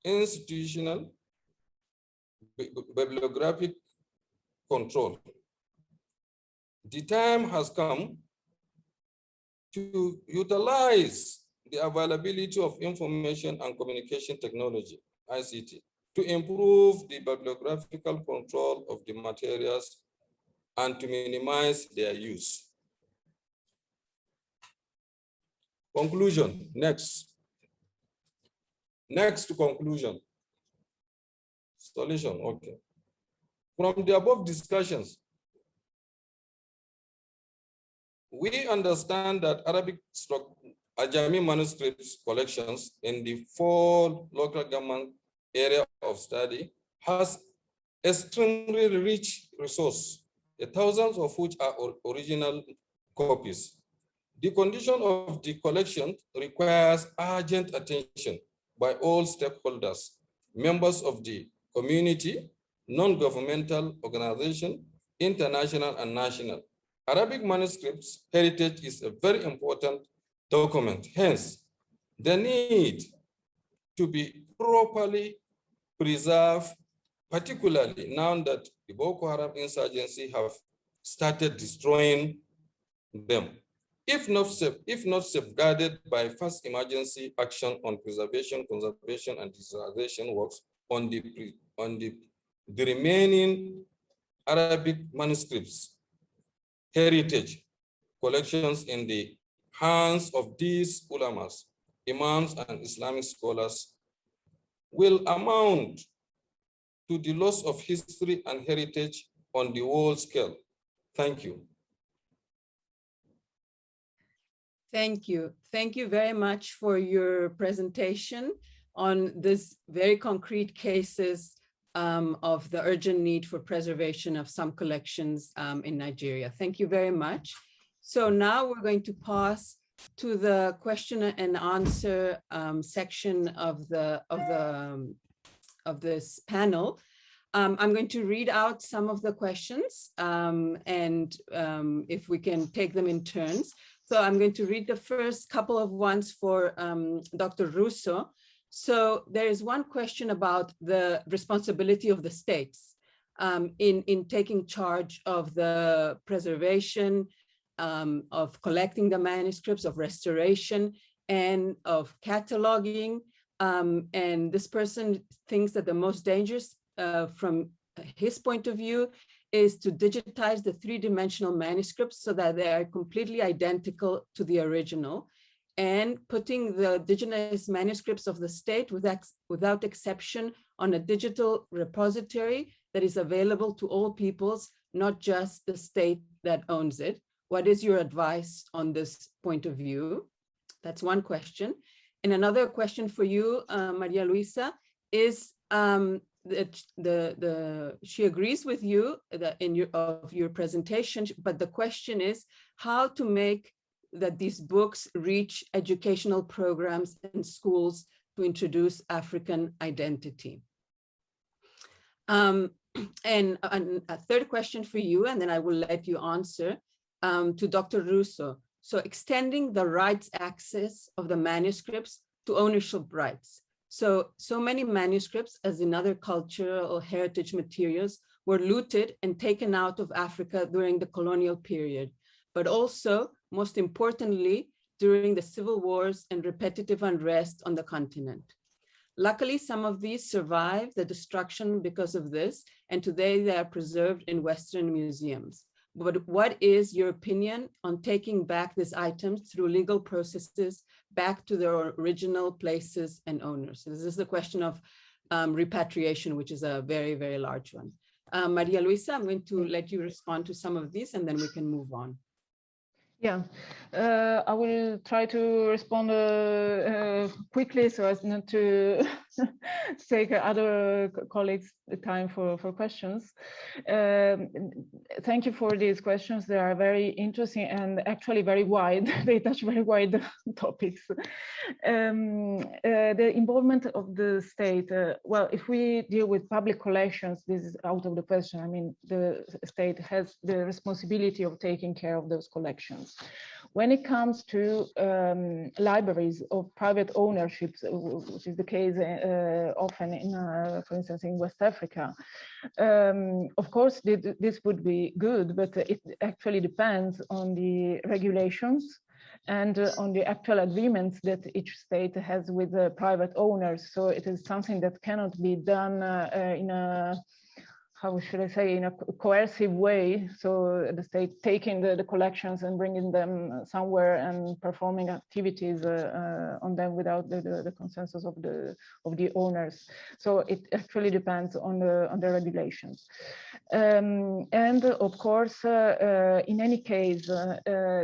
institutional bibliographic control. The time has come to utilize the availability of information and communication technology, ICT, to improve the bibliographical control of the materials and to minimize their use. Conclusion, next. Next to conclusion. Solution, okay. From the above discussions, we understand that Ajami manuscripts collections in the 4 local government area of study has extremely rich resource, thousands of which are original copies. The condition of the collection requires urgent attention by all stakeholders, members of the community, non-governmental organization, international and national. Arabic manuscripts heritage is a very important document. Hence, the need to be properly preserved, particularly now that the Boko Haram insurgency have started destroying them. If not safeguarded by fast emergency action on preservation, conservation, and digitization works on the remaining Arabic manuscripts, heritage collections in the hands of these ulamas, imams, and Islamic scholars will amount to the loss of history and heritage on the world scale. Thank you. Thank you. Thank you very much for your presentation on this very concrete cases of the urgent need for preservation of some collections in Nigeria. Thank you very much. So now we're going to pass to the question and answer section of this panel. I'm going to read out some of the questions and if we can take them in turns. So I'm going to read the first couple of ones for Dr. Russo. So there is one question about the responsibility of the states in taking charge of the preservation, of collecting the manuscripts, of restoration, and of cataloging. And this person thinks that the most dangerous from his point of view is to digitize the 3-dimensional manuscripts so that they are completely identical to the original, and putting the digitized manuscripts of the state without exception on a digital repository that is available to all peoples, not just the state that owns it. What is your advice on this point of view? That's one question. And another question for you, Maria Luisa, is she agrees with you that of your presentation, but the question is how to make that these books reach educational programs and schools to introduce African identity. And a third question for you, and then I will let you answer, to Dr. Russo. So extending the rights access of the manuscripts to ownership rights. So many manuscripts, as in other cultural or heritage materials, were looted and taken out of Africa during the colonial period, but also, most importantly, during the civil wars and repetitive unrest on the continent. Luckily, some of these survived the destruction because of this, and today they are preserved in Western museums. But what is your opinion on taking back these items through legal processes back to their original places and owners? So this is the question of repatriation, which is a very, very large one. Maria Luisa, I'm going to let you respond to some of these and then we can move on. Yeah, I will try to respond quickly so as not to take other colleagues the time for questions. Thank you for these questions. They are very interesting and actually very wide. They touch very wide topics. The involvement of the state, well, if we deal with public collections, this is out of the question. I mean, the state has the responsibility of taking care of those collections. When it comes to libraries of private ownership, which is the case often in, for instance, in West Africa, of course, this would be good, but it actually depends on the regulations and on the actual agreements that each state has with the private owners. So it is something that cannot be done in a, how should I say, in a coercive way. So the state taking the collections and bringing them somewhere and performing activities on them without the consensus of the owners. So it actually depends on the regulations. And of course, in any case,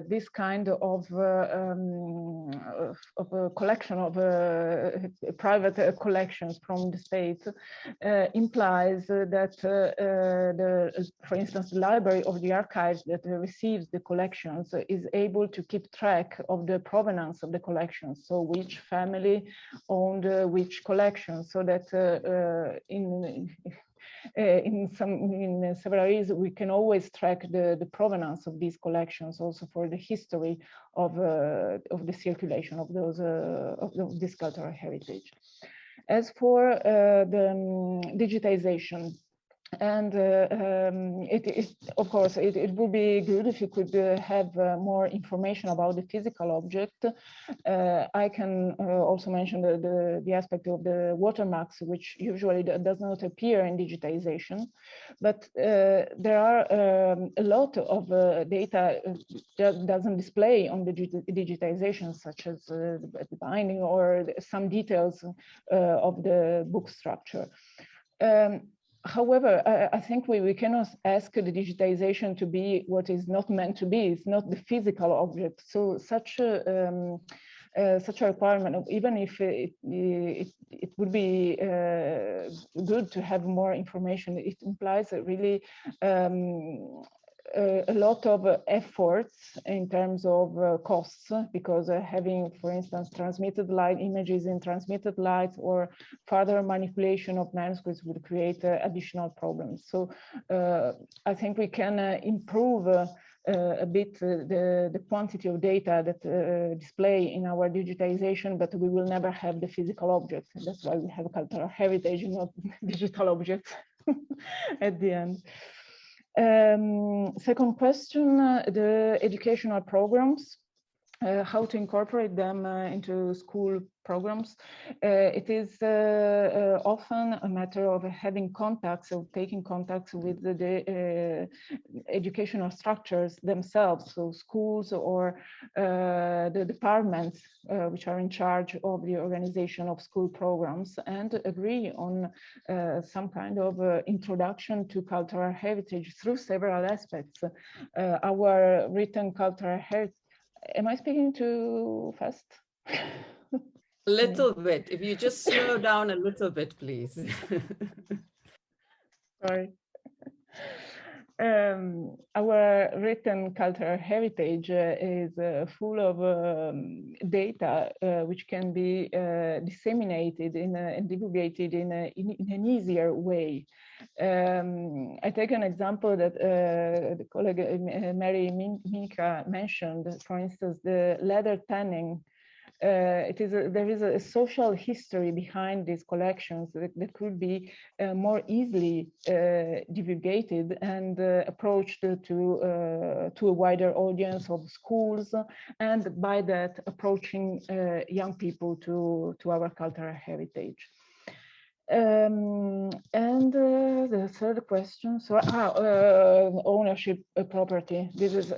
this kind of a collection of private collections from the state implies that for instance, the library of the archives that receives the collections is able to keep track of the provenance of the collections. So which family owned which collection, so that in several areas, we can always track the provenance of these collections, also for the history of the circulation of those of this cultural heritage. As for the digitization, and of course, it would be good if you could have more information about the physical object. I can also mention the aspect of the watermarks, which usually does not appear in digitization. But there are a lot of data that doesn't display on the digitization, such as the binding or some details of the book structure. However, I think we cannot ask the digitization to be what is not meant to be. It's not the physical object. So such a requirement, even if it would be good to have more information, it implies really a lot of efforts in terms of costs, because having, for instance, transmitted light images in transmitted light or further manipulation of manuscripts would create additional problems. So I think we can improve a bit the quantity of data that display in our digitization, but we will never have the physical objects. And that's why we have cultural heritage, not digital objects at the end. Second question, the educational programs, how to incorporate them into school programs. It is often a matter of having contacts, of taking contacts with the educational structures themselves, so schools or the departments which are in charge of the organization of school programs, and agree on some kind of introduction to cultural heritage through several aspects. Our written cultural heritage. Am I speaking too fast? A little bit. If you just slow down a little bit, please. Sorry. Our written cultural heritage is full of data which can be disseminated and divulgated in an easier way. I take an example that the colleague Minicka mentioned, for instance, the leather tanning. There is a social history behind these collections that could be more easily divulgated and approached to a wider audience of schools, and by that approaching young people to our cultural heritage. And the third question, so ownership property. This is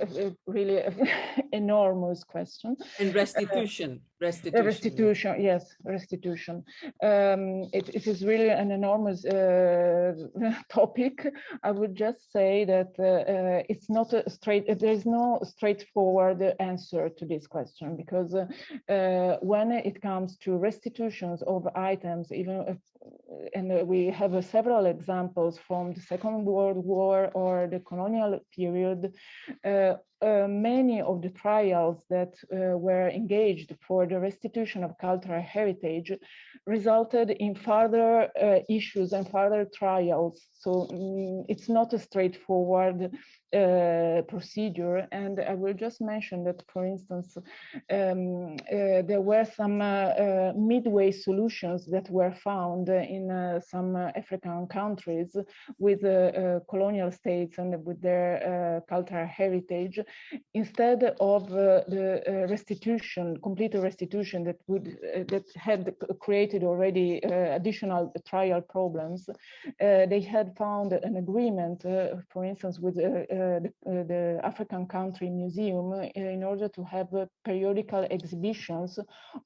really an enormous question. And restitution. Restitution. Restitution, yes, restitution. It is really an enormous topic. I would just say that it's not a there is no straightforward answer to this question, because when it comes to restitutions of items, even and we have several examples from the Second World War or the colonial period, many of the trials that were engaged for the restitution of cultural heritage resulted in further issues and further trials. So it's not a straightforward procedure. And I will just mention that, for instance, there were some midway solutions that were found in some African countries with colonial states and with their cultural heritage, instead of the restitution, complete restitution that would that had created already additional trial problems. They had found an agreement, for instance, with the African Country Museum in order to have periodical exhibitions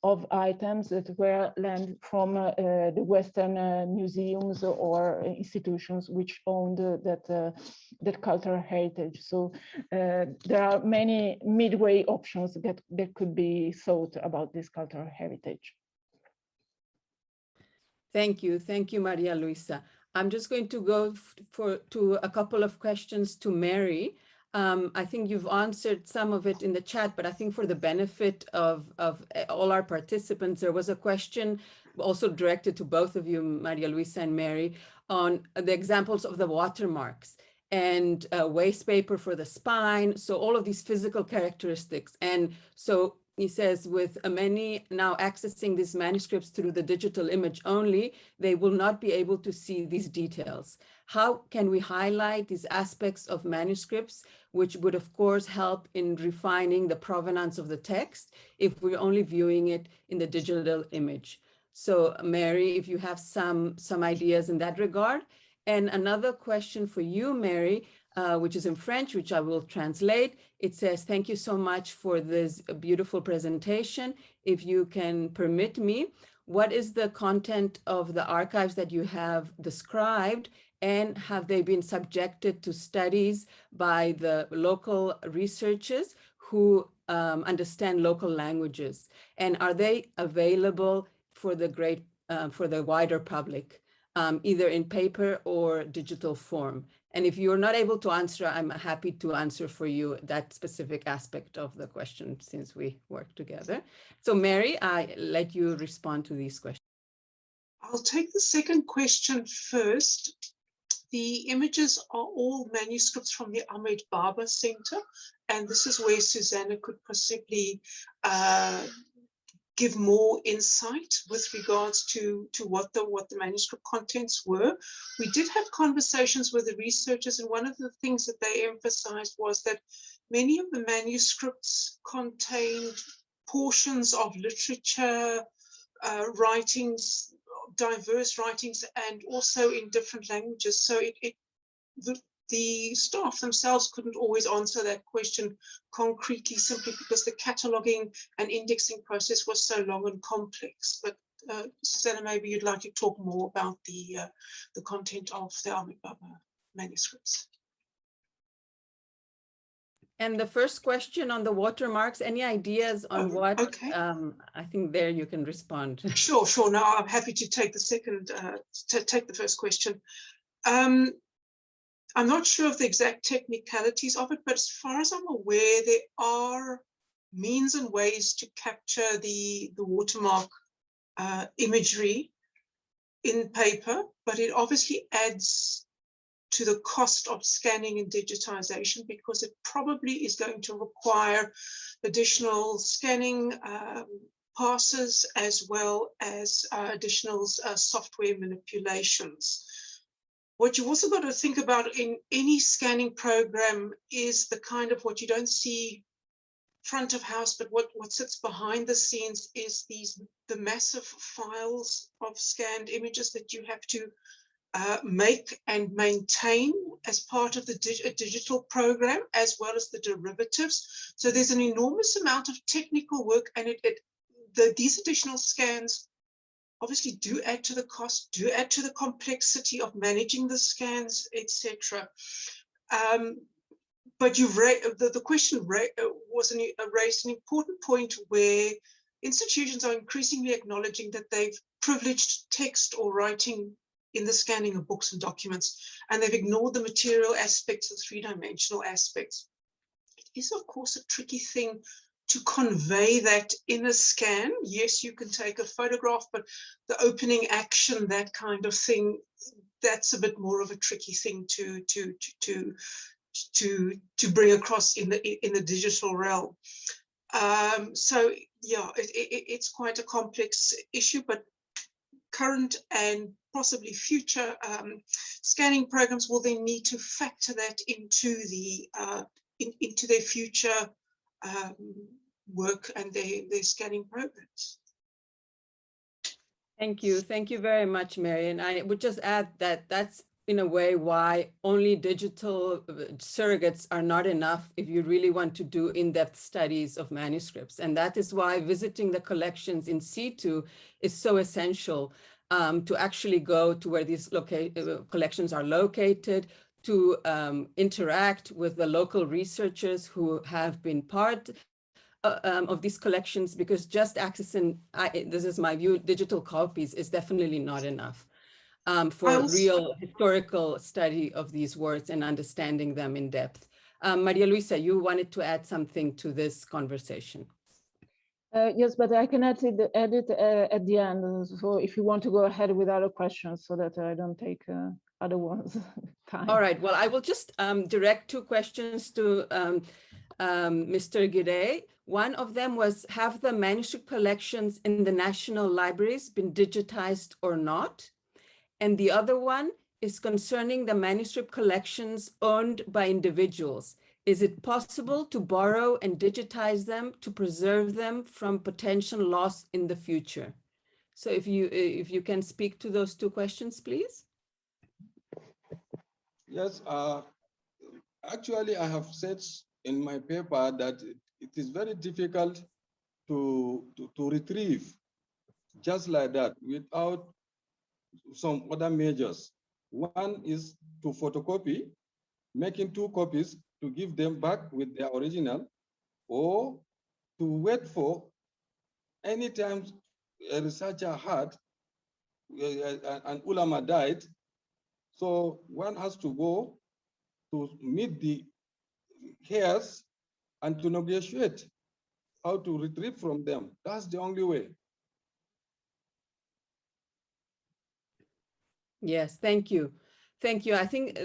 of items that were lent from the Western museums or institutions which owned that cultural heritage. So there are many midway options that could be thought about this cultural heritage. Thank you, Maria Luisa. I'm just going to go to a couple of questions to Mary. I think you've answered some of it in the chat, but I think for the benefit of all our participants, there was a question also directed to both of you, Maria Luisa and Mary, on the examples of the watermarks and waste paper for the spine. So all of these physical characteristics. And so he says, with many now accessing these manuscripts through the digital image only, they will not be able to see these details. How can we highlight these aspects of manuscripts, which would of course help in refining the provenance of the text if we're only viewing it in the digital image? So Mary, if you have some ideas in that regard. And another question for you, Mary, which is in French, which I will translate. It says, thank you so much for this beautiful presentation. If you can permit me, what is the content of the archives that you have described, and have they been subjected to studies by the local researchers who understand local languages? And are they available for the wider public, either in paper or digital form? And if you're not able to answer, I'm happy to answer for you that specific aspect of the question, since we work together. So Mary, I let you respond to these questions. I'll take the second question first. The images are all manuscripts from the Ahmed Baba Center, and this is where Susana could possibly give more insight with regards to what the manuscript contents were. We did have conversations with the researchers, and one of the things that they emphasized was that many of the manuscripts contained portions of literature, writings, diverse writings, and also in different languages. So the staff themselves couldn't always answer that question concretely, simply because the cataloging and indexing process was so long and complex. But Susana, maybe you'd like to talk more about the content of the Ahmed Baba manuscripts. And the first question on the watermarks, any ideas on what? Okay. I think there you can respond. Sure. Now I'm happy to take the first question. I'm not sure of the exact technicalities of it, but as far as I'm aware, there are means and ways to capture the watermark imagery in paper, but it obviously adds to the cost of scanning and digitization, because it probably is going to require additional scanning passes, as well as additional software manipulations. What you also got to think about in any scanning program is the kind of what you don't see front of house, but what sits behind the scenes is the massive files of scanned images that you have to make and maintain as part of the digital program, as well as the derivatives. So there's an enormous amount of technical work, and these additional scans obviously do add to the cost, do add to the complexity of managing the scans, etc. But the question raised an important point where institutions are increasingly acknowledging that they've privileged text or writing in the scanning of books and documents, and they've ignored the material aspects, the three-dimensional aspects. It is, of course, a tricky thing to convey that in a scan. Yes, you can take a photograph, but the opening action, that kind of thing, that's a bit more of a tricky thing to bring across in the digital realm. So yeah, it's quite a complex issue, but current and possibly future scanning programs will then need to factor that into into their future work and their scanning programs. Thank you very much, Mary. And I would just add that that's in a way why only digital surrogates are not enough if you really want to do in-depth studies of manuscripts. And that is why visiting the collections in situ is so essential, to actually go to where these collections are located, to interact with the local researchers who have been part of these collections, because just accessing, this is my view, digital copies is definitely not enough for real historical study of these words and understanding them in depth. Maria Luisa, you wanted to add something to this conversation. Yes, but I can add it at the end. So if you want to go ahead with other questions so that I don't take other ones' time. All right, well, I will just direct two questions to Mr. Girei. One of them was, have the manuscript collections in the national libraries been digitized or not? And the other one is concerning the manuscript collections owned by individuals. Is it possible to borrow and digitize them to preserve them from potential loss in the future? So if you can speak to those two questions, please. Yes, actually, I have said in my paper that it is very difficult to retrieve just like that without some other measures. One is to photocopy, making 2 copies to give them back with their original, or to wait for any time a researcher had, an ulama died, so one has to go to meet the heirs and to negotiate how to retrieve from them. That's the only way. Yes, thank you. Thank you. I think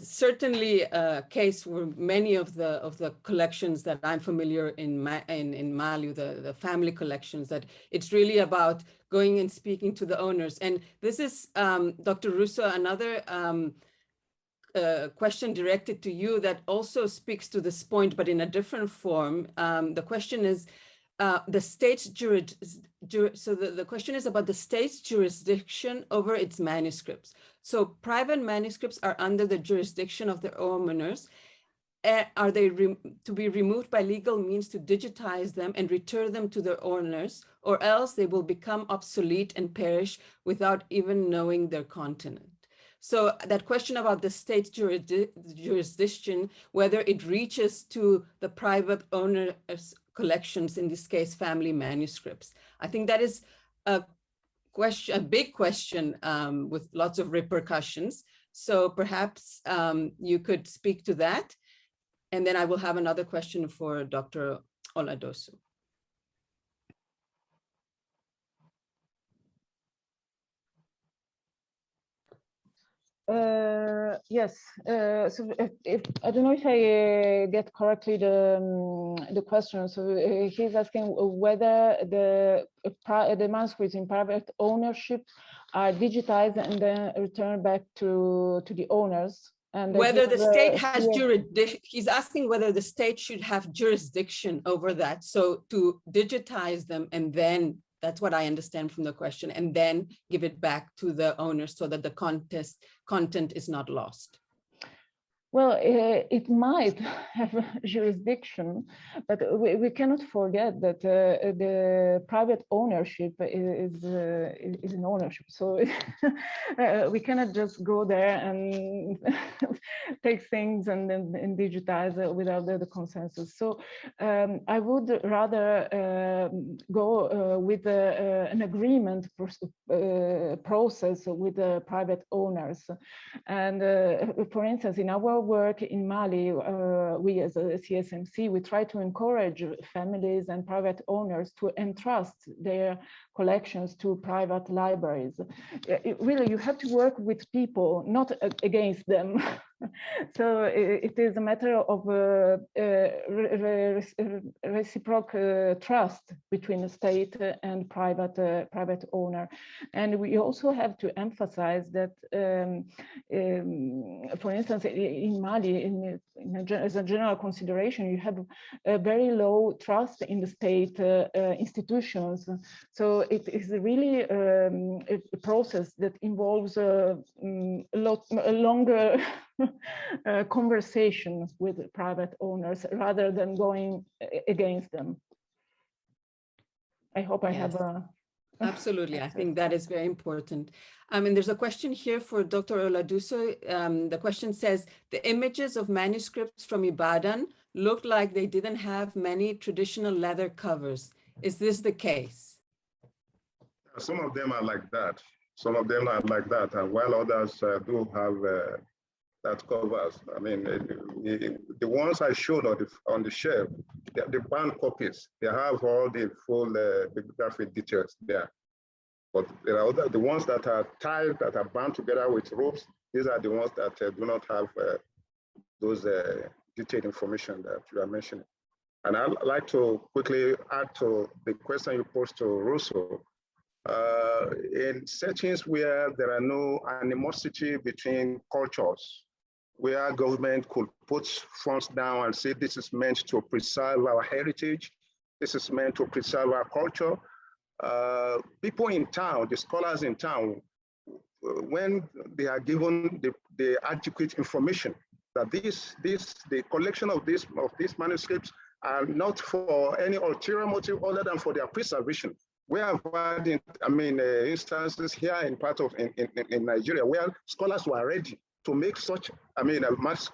certainly a case where many of the collections that I'm familiar in Mali, the family collections, that it's really about going and speaking to the owners. And this is, Dr. Russo, another question directed to you that also speaks to this point, but in a different form. The question is, the state's the question is about the state's jurisdiction over its manuscripts. So private manuscripts are under the jurisdiction of their owners. Are they to be removed by legal means to digitize them and return them to their owners, or else they will become obsolete and perish without even knowing their content? So that question about the state's jurisdiction, whether it reaches to the private owners' collections, in this case, family manuscripts. I think that is a big question with lots of repercussions. So perhaps you could speak to that. And then I will have another question for Dr. Oladosu. Yes. So if I don't know if I get correctly the question. So he's asking whether the manuscripts in private ownership are digitized and then returned back to the owners. And whether the state has jurisdiction, he's asking whether the state should have jurisdiction over that. So to digitize them, and then that's what I understand from the question, and then give it back to the owners so that the content is not lost. Well, it might have jurisdiction, but we cannot forget that the private ownership is an ownership. So we cannot just go there and take things and then digitize without the consensus. So I would rather go with an agreement process with the private owners. And for instance, in our work in Mali, we as a CSMC, we try to encourage families and private owners to entrust their collections to private libraries. Really, you have to work with people, not against them. So it is a matter of reciprocal trust between the state and private owner. And we also have to emphasize that, for instance, in Mali, as a general consideration, you have a very low trust in the state institutions. So it is really a process that involves a longer conversation with private owners rather than going against them. I hope I have a... Absolutely, I think that is very important. And there's a question here for Dr. Oladosu. The question says, the images of manuscripts from Ibadan look like they didn't have many traditional leather covers. Is this the case? Some of them are like that. Some of them are like that, and while others do have that covers. I mean, the ones I showed on the shelf, the bound copies, they have all the full bibliographic details there. But there are other, the ones that are tied, that are bound together with ropes, these are the ones that do not have those detailed information that you are mentioning. And I'd like to quickly add to the question you posed to Russo. In settings where there are no animosity between cultures, where government could put funds down and say this is meant to preserve our heritage, this is meant to preserve our culture. People in town, the scholars in town, when they are given the adequate information that the collection of these manuscripts are not for any ulterior motive other than for their preservation. We have had, instances here in Nigeria where scholars were ready to make such,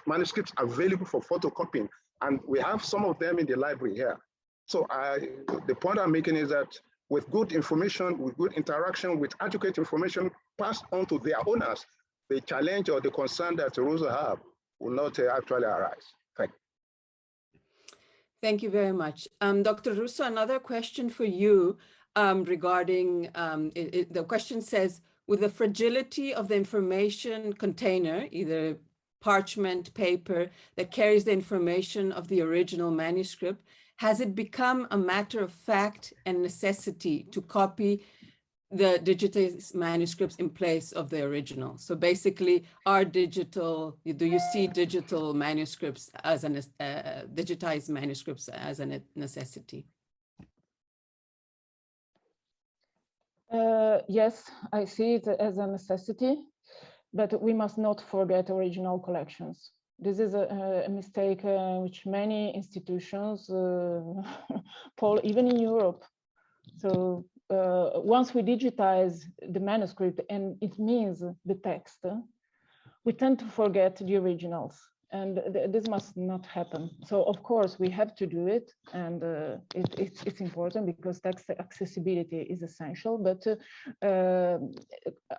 manuscripts available for photocopying, and we have some of them in the library here. So the point I'm making is that with good information, with good interaction, with adequate information passed on to their owners, the challenge or the concern that Russo have will not actually arise. Thank you. Thank you very much. Dr. Russo, another question for you regarding, the question says, with the fragility of the information container, either parchment, paper, that carries the information of the original manuscript, has it become a matter of fact and necessity to copy the digitized manuscripts in place of the original? So basically, do you see digital manuscripts as digitized manuscripts as a necessity? Yes, I see it as a necessity, but we must not forget original collections. This is a mistake which many institutions fall, even in Europe. So once we digitize the manuscript, and it means the text, we tend to forget the originals. And this must not happen. So of course we have to do it, and it's important because text accessibility is essential. But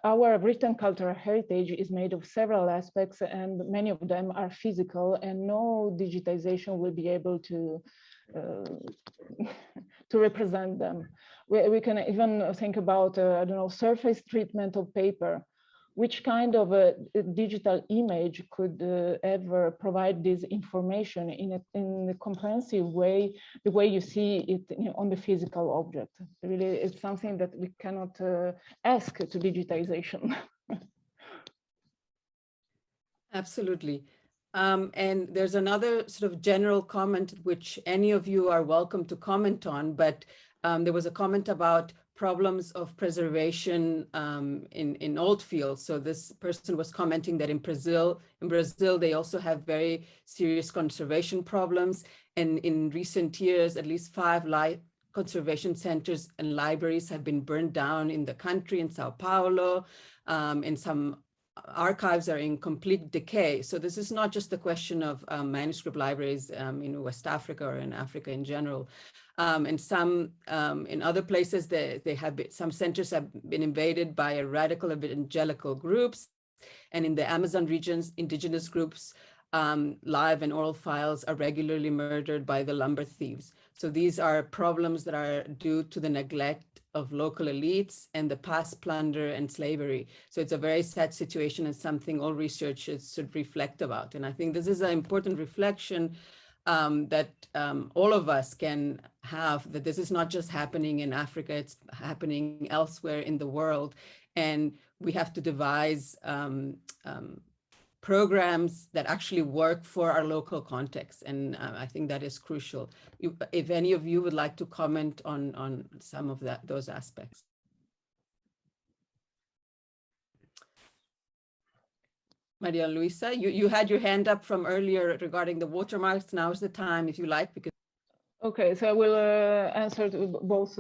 our written cultural heritage is made of several aspects, and many of them are physical, and no digitization will be able to represent them. We can even think about I don't know, surface treatment of paper. Which kind of a digital image could ever provide this information in a comprehensive way, the way you see it on the physical object? Really, it's something that we cannot ask to digitization. Absolutely. And there's another sort of general comment, which any of you are welcome to comment on, but there was a comment about problems of preservation in old fields. So this person was commenting that in Brazil, they also have very serious conservation problems. And in recent years, at least 5 conservation centers and libraries have been burned down in the country, in Sao Paulo, and some archives are in complete decay. So this is not just a question of manuscript libraries in West Africa or in Africa in general. And some in other places, some centers have been invaded by radical evangelical groups. And in the Amazon regions, indigenous groups, live and oral files are regularly murdered by the lumber thieves. So these are problems that are due to the neglect of local elites and the past plunder and slavery. So it's a very sad situation and something all researchers should reflect about. And I think this is an important reflection that all of us can have, that this is not just happening in Africa, it's happening elsewhere in the world. And we have to devise programs that actually work for our local context. And I think that is crucial. If any of you would like to comment on some of those aspects. Maria Luisa, you had your hand up from earlier regarding the watermarks. Now is the time, if you like, because. Okay, so I will answer to both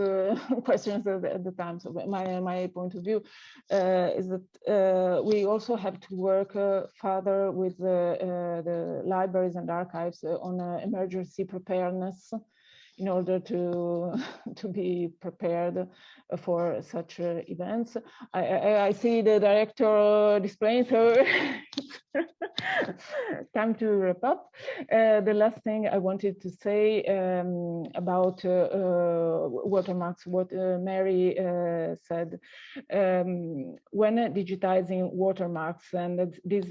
questions at the time. So my point of view is that we also have to work further with the libraries and archives on emergency preparedness in order to be prepared for such events. I see the director displaying, so time to wrap up. The last thing I wanted to say about watermarks, what Mary said. When digitizing watermarks, and this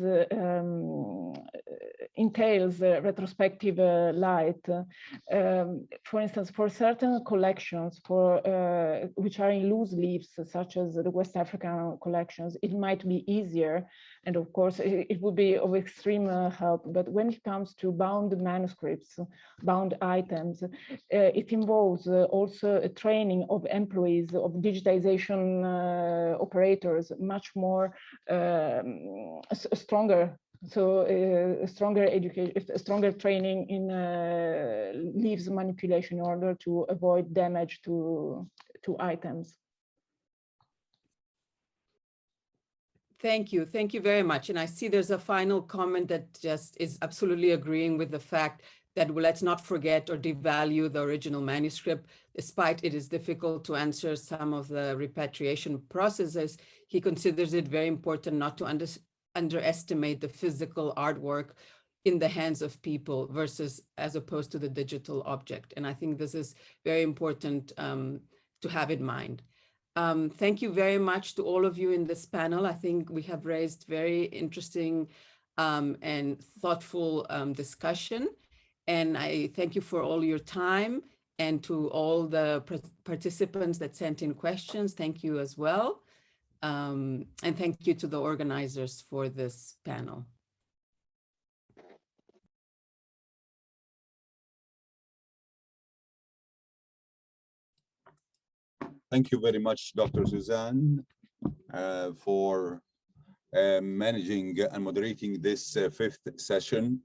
entails retrospective light, for instance, for certain collections which are in loose leaves, such as the West African collections, it might be easier. And of course, it would be of extreme help. But when it comes to bound manuscripts, bound items, it involves also a training of employees, of digitization operators, much more stronger. So a stronger education, a stronger training in leaves manipulation in order to avoid damage to items. Thank you very much. And I see there's a final comment that just is absolutely agreeing with the fact that, well, let's not forget or devalue the original manuscript. Despite it is difficult to answer some of the repatriation processes, he considers it very important not to underestimate the physical artwork in the hands of people versus as opposed to the digital object. And I think this is very important to have in mind. Thank you very much to all of you in this panel. I think we have raised very interesting and thoughtful discussion. And I thank you for all your time, and to all the participants that sent in questions. Thank you as well. And thank you to the organizers for this panel. Thank you very much, Dr. Suzanne, for managing and moderating this 5th session,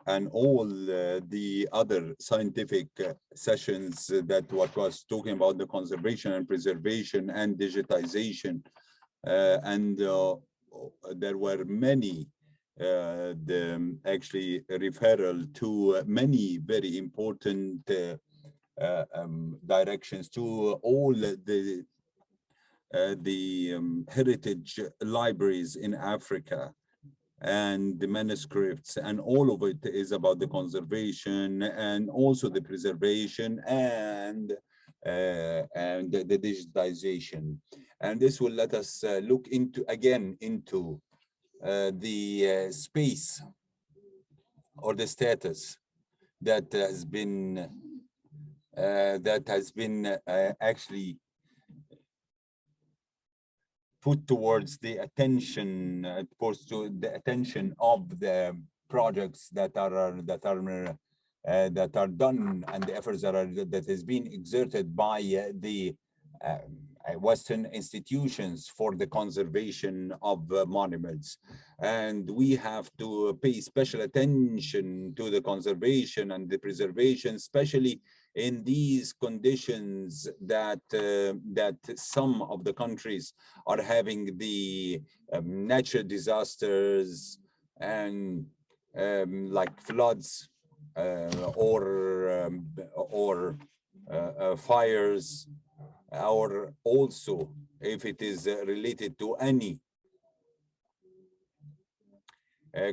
and all the other scientific sessions that what was talking about the conservation and preservation and digitization. And there were many actually referral to many very important directions to all the heritage libraries in Africa, and the manuscripts, and all of it is about the conservation and also the preservation and the digitization. And this will let us look into the space or the status that has been actually put towards the attention, of the projects that are that are done and the efforts that is being exerted by the Western institutions for the conservation of monuments. And we have to pay special attention to the conservation and the preservation, especially in these conditions that that some of the countries are having the natural disasters and like floods or fires, or also if it is related to any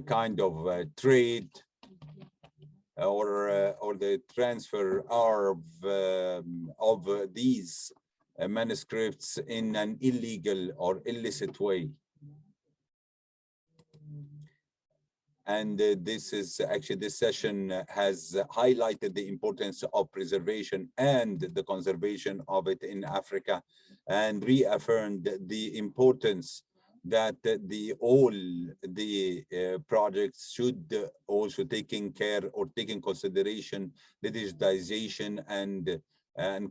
kind of trade or the transfer of these manuscripts in an illegal or illicit way. And this is actually, this session has highlighted the importance of preservation and the conservation of it in Africa, and reaffirmed the importance that all the projects should also taking care or taking consideration the digitization and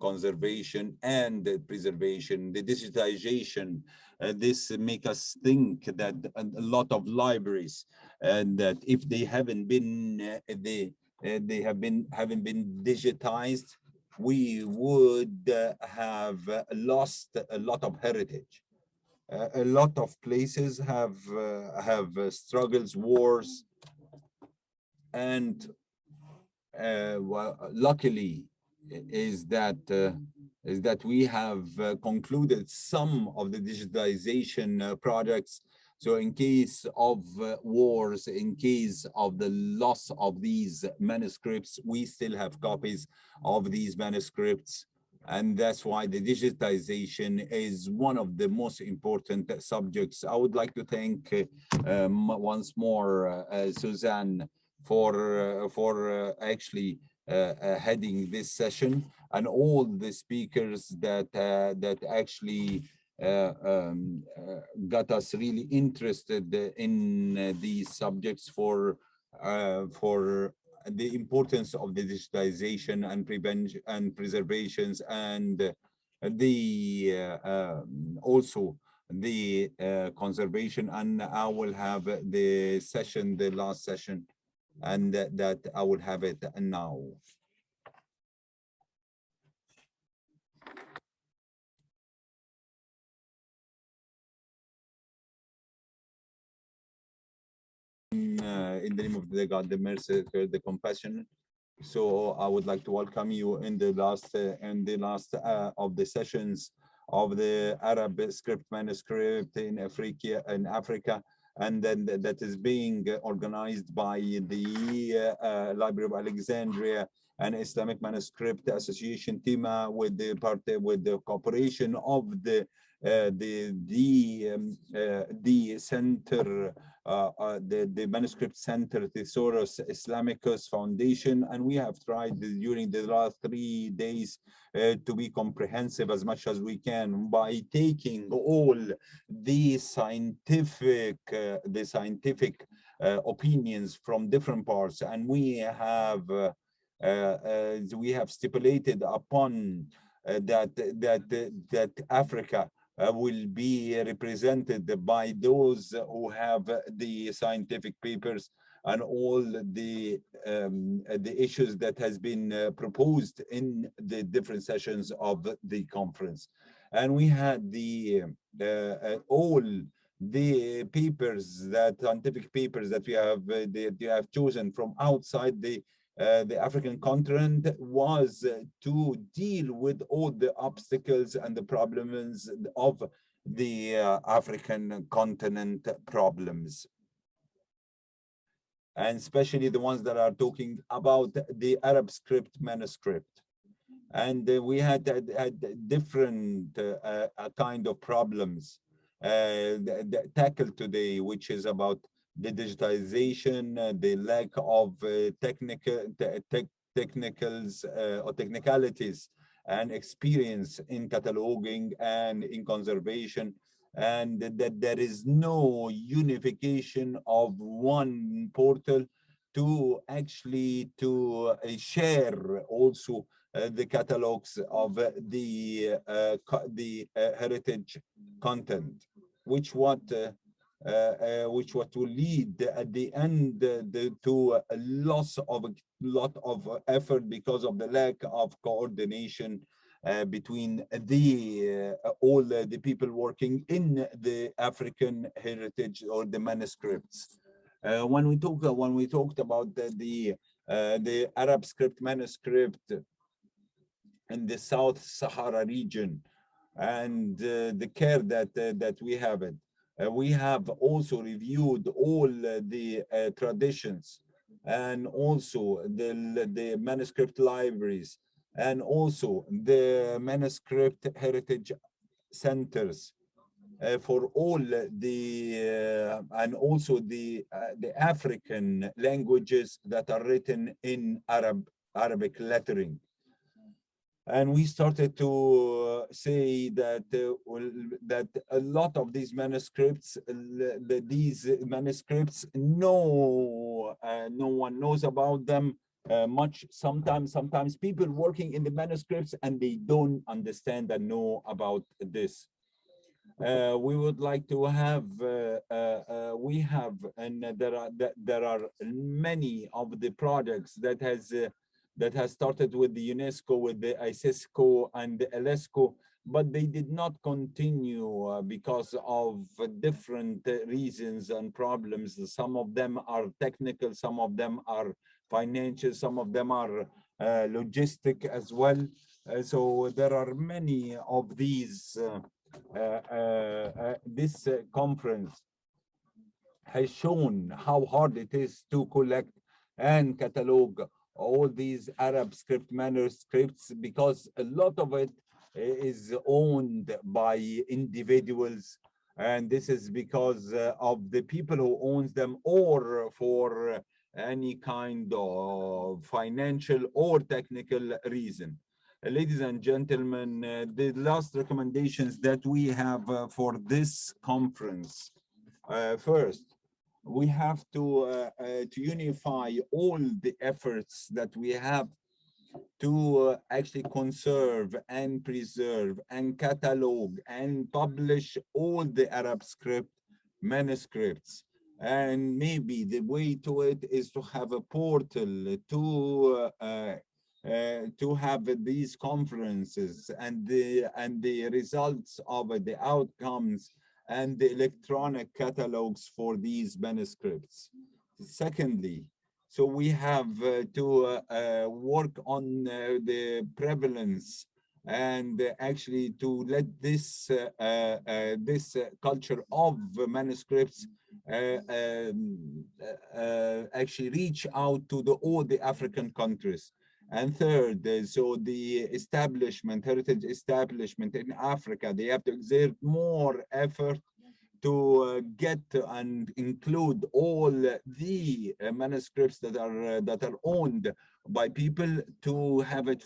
conservation and preservation. The digitization, this make us think that a lot of libraries, that if they haven't been haven't been digitized, we would have lost a lot of heritage. A lot of places have struggles, wars, and well, luckily is that we have concluded some of the digitization projects. So in case of wars, in case of the loss of these manuscripts, we still have copies of these manuscripts. And that's why the digitization is one of the most important subjects. I would like to thank once more Susana for actually heading this session, and all the speakers that actually got us really interested in these subjects for the importance of the digitization and prevention and preservations, and the also the conservation. And I will have the session, the last session, and that I will have it now. In the name of the God, the merciful, the compassionate. So I would like to welcome you in the last of the sessions of the Arab script manuscript in Africa, and then that is being organized by the Library of Alexandria and Islamic Manuscript Association team with the cooperation of the center, the Manuscript Center, the Soros Islamicus Foundation. And we have tried during the last 3 days to be comprehensive as much as we can by taking all the scientific opinions from different parts, and we have stipulated upon that Africa will be represented by those who have the scientific papers and all the issues that has been proposed in the different sessions of the conference. And we had the all the papers, that scientific papers that we have chosen from outside the African continent, was to deal with all the obstacles and the problems of the African continent problems, and especially the ones that are talking about the Arab script manuscript. And we had different kind of problems tackled today, which is about the digitization, the lack of technicalities and experience in cataloging and in conservation, and that there is no unification of one portal to actually to share also the catalogs of the heritage content, which what will lead at the end to a loss of a lot of effort because of the lack of coordination between the all the people working in the African heritage or the manuscripts. When we talked about the Arab script manuscript in the South Sahara region and the care that we have it. We have also reviewed all the traditions and also the manuscript libraries and also the manuscript heritage centers for all the and also the African languages that are written in Arabic lettering. And we started to say that that a lot of these manuscripts, no one knows about them much. Sometimes people working in the manuscripts and they don't understand and know about this. We would like to have we have, and there are many of the projects that has started with the UNESCO, with the ISISCO and the ELESCO, but they did not continue because of different reasons and problems. Some of them are technical, some of them are financial, some of them are logistic as well. So there are many of these. This conference has shown how hard it is to collect and catalog all these Arab script manuscripts, because a lot of it is owned by individuals, and this is because of the people who owns them, or for any kind of financial or technical reason. Ladies and gentlemen, the last recommendations that we have for this conference. First, we have to unify all the efforts that we have to actually conserve and preserve and catalog and publish all the Arab script manuscripts. And maybe the way to it is to have a portal to have these conferences and the results of the outcomes and the electronic catalogs for these manuscripts. Secondly, so we have to work on the prevalence and actually to let this this culture of manuscripts actually reach out to all the African countries. And third, so the establishment, heritage establishment in Africa, they have to exert more effort to get and include all the manuscripts that are owned by people, to have it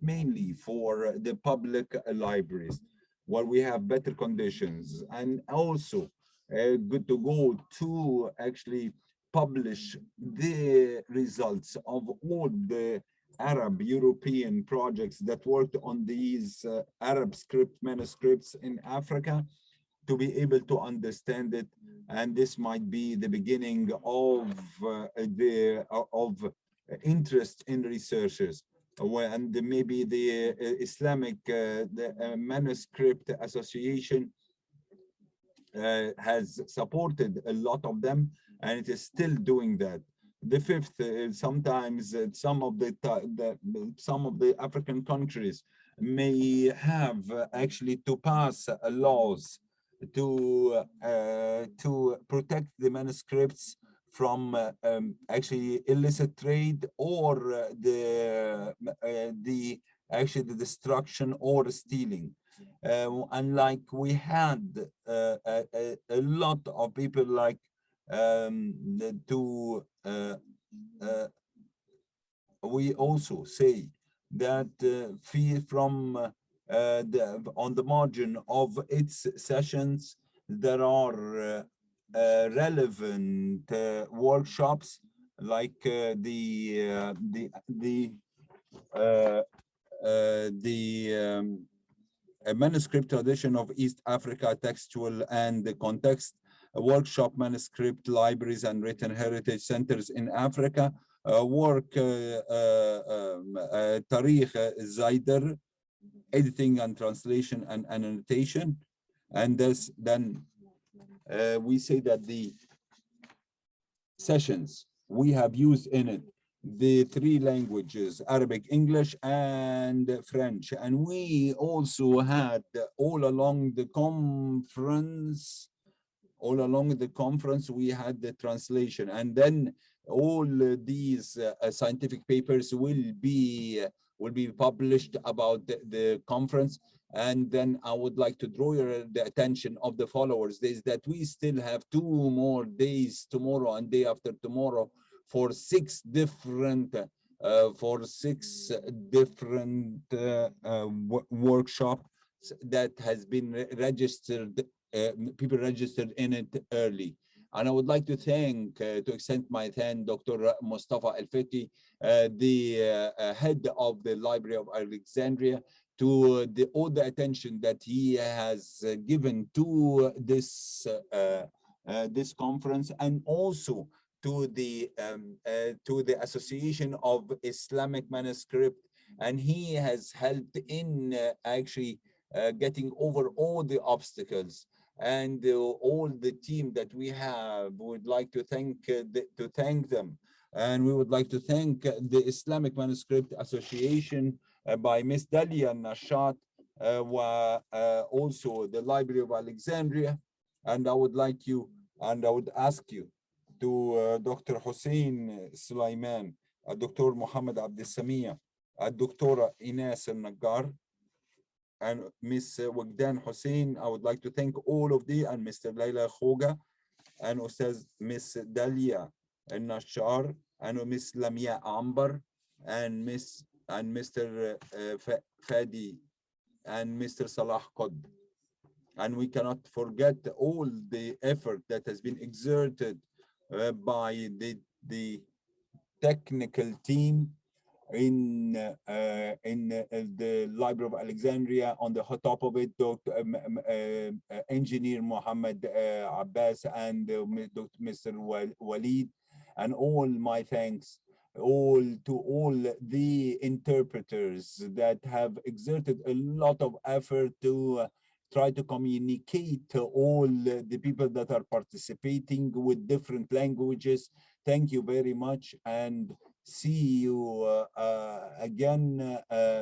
mainly for the public libraries, where we have better conditions, and also good to go to actually publish the results of all the Arab European projects that worked on these Arab script manuscripts in Africa, to be able to understand it. And this might be the beginning of interest in researchers. And maybe the Islamic Manuscript Association has supported a lot of them, and it is still doing that. The fifth, sometimes some of the African countries may have actually to pass laws to protect the manuscripts from actually illicit trade, or the destruction or stealing. Unlike we had a lot of people like we also say that from on the margin of its sessions, there are relevant workshops like a manuscript tradition of East Africa, textual and the context, a workshop, manuscript libraries and written heritage centers in Africa, work Tarikh Zaider, editing and translation and annotation. And then we say that the sessions we have used in it the 3 languages, Arabic, English, and French. And we also had all along the conference, we had the translation. And then all these scientific papers will be published about the conference. And then I would like to draw the attention of the followers is that we still have 2 more days, tomorrow and day after tomorrow, for 6 different workshops that has been registered. People registered in it early. And I would like to thank, to extend my thanks, Dr. Mustafa Al-Fiti, the head of the Library of Alexandria, to all the attention that he has given to this conference, and also to the Association of Islamic Manuscript. And he has helped in actually getting over all the obstacles. And all the team that we have would like to thank them. And we would like to thank the Islamic Manuscript Association by Miss Dalia Nashat, also the Library of Alexandria. And I would ask you to Dr. Hussein Sulaiman, Dr. Muhammad Abdel Samia, Dr. Ines Al-Nagar, and Miss Wagdan Hussein. I would like to thank all of you, and Mr. Laila Khoga, and Ustaz Miss Dalia Nashar, and Miss Lamia Ambar, and Mr. Fadi, and Mr. Salah Qad. And we cannot forget all the effort that has been exerted by the technical team in the Library of Alexandria. On the top of it, Dr. Engineer Muhammad Abbas and Mr. Walid, and all my thanks to all the interpreters that have exerted a lot of effort to try to communicate to all the people that are participating with different languages. Thank you very much, and see you again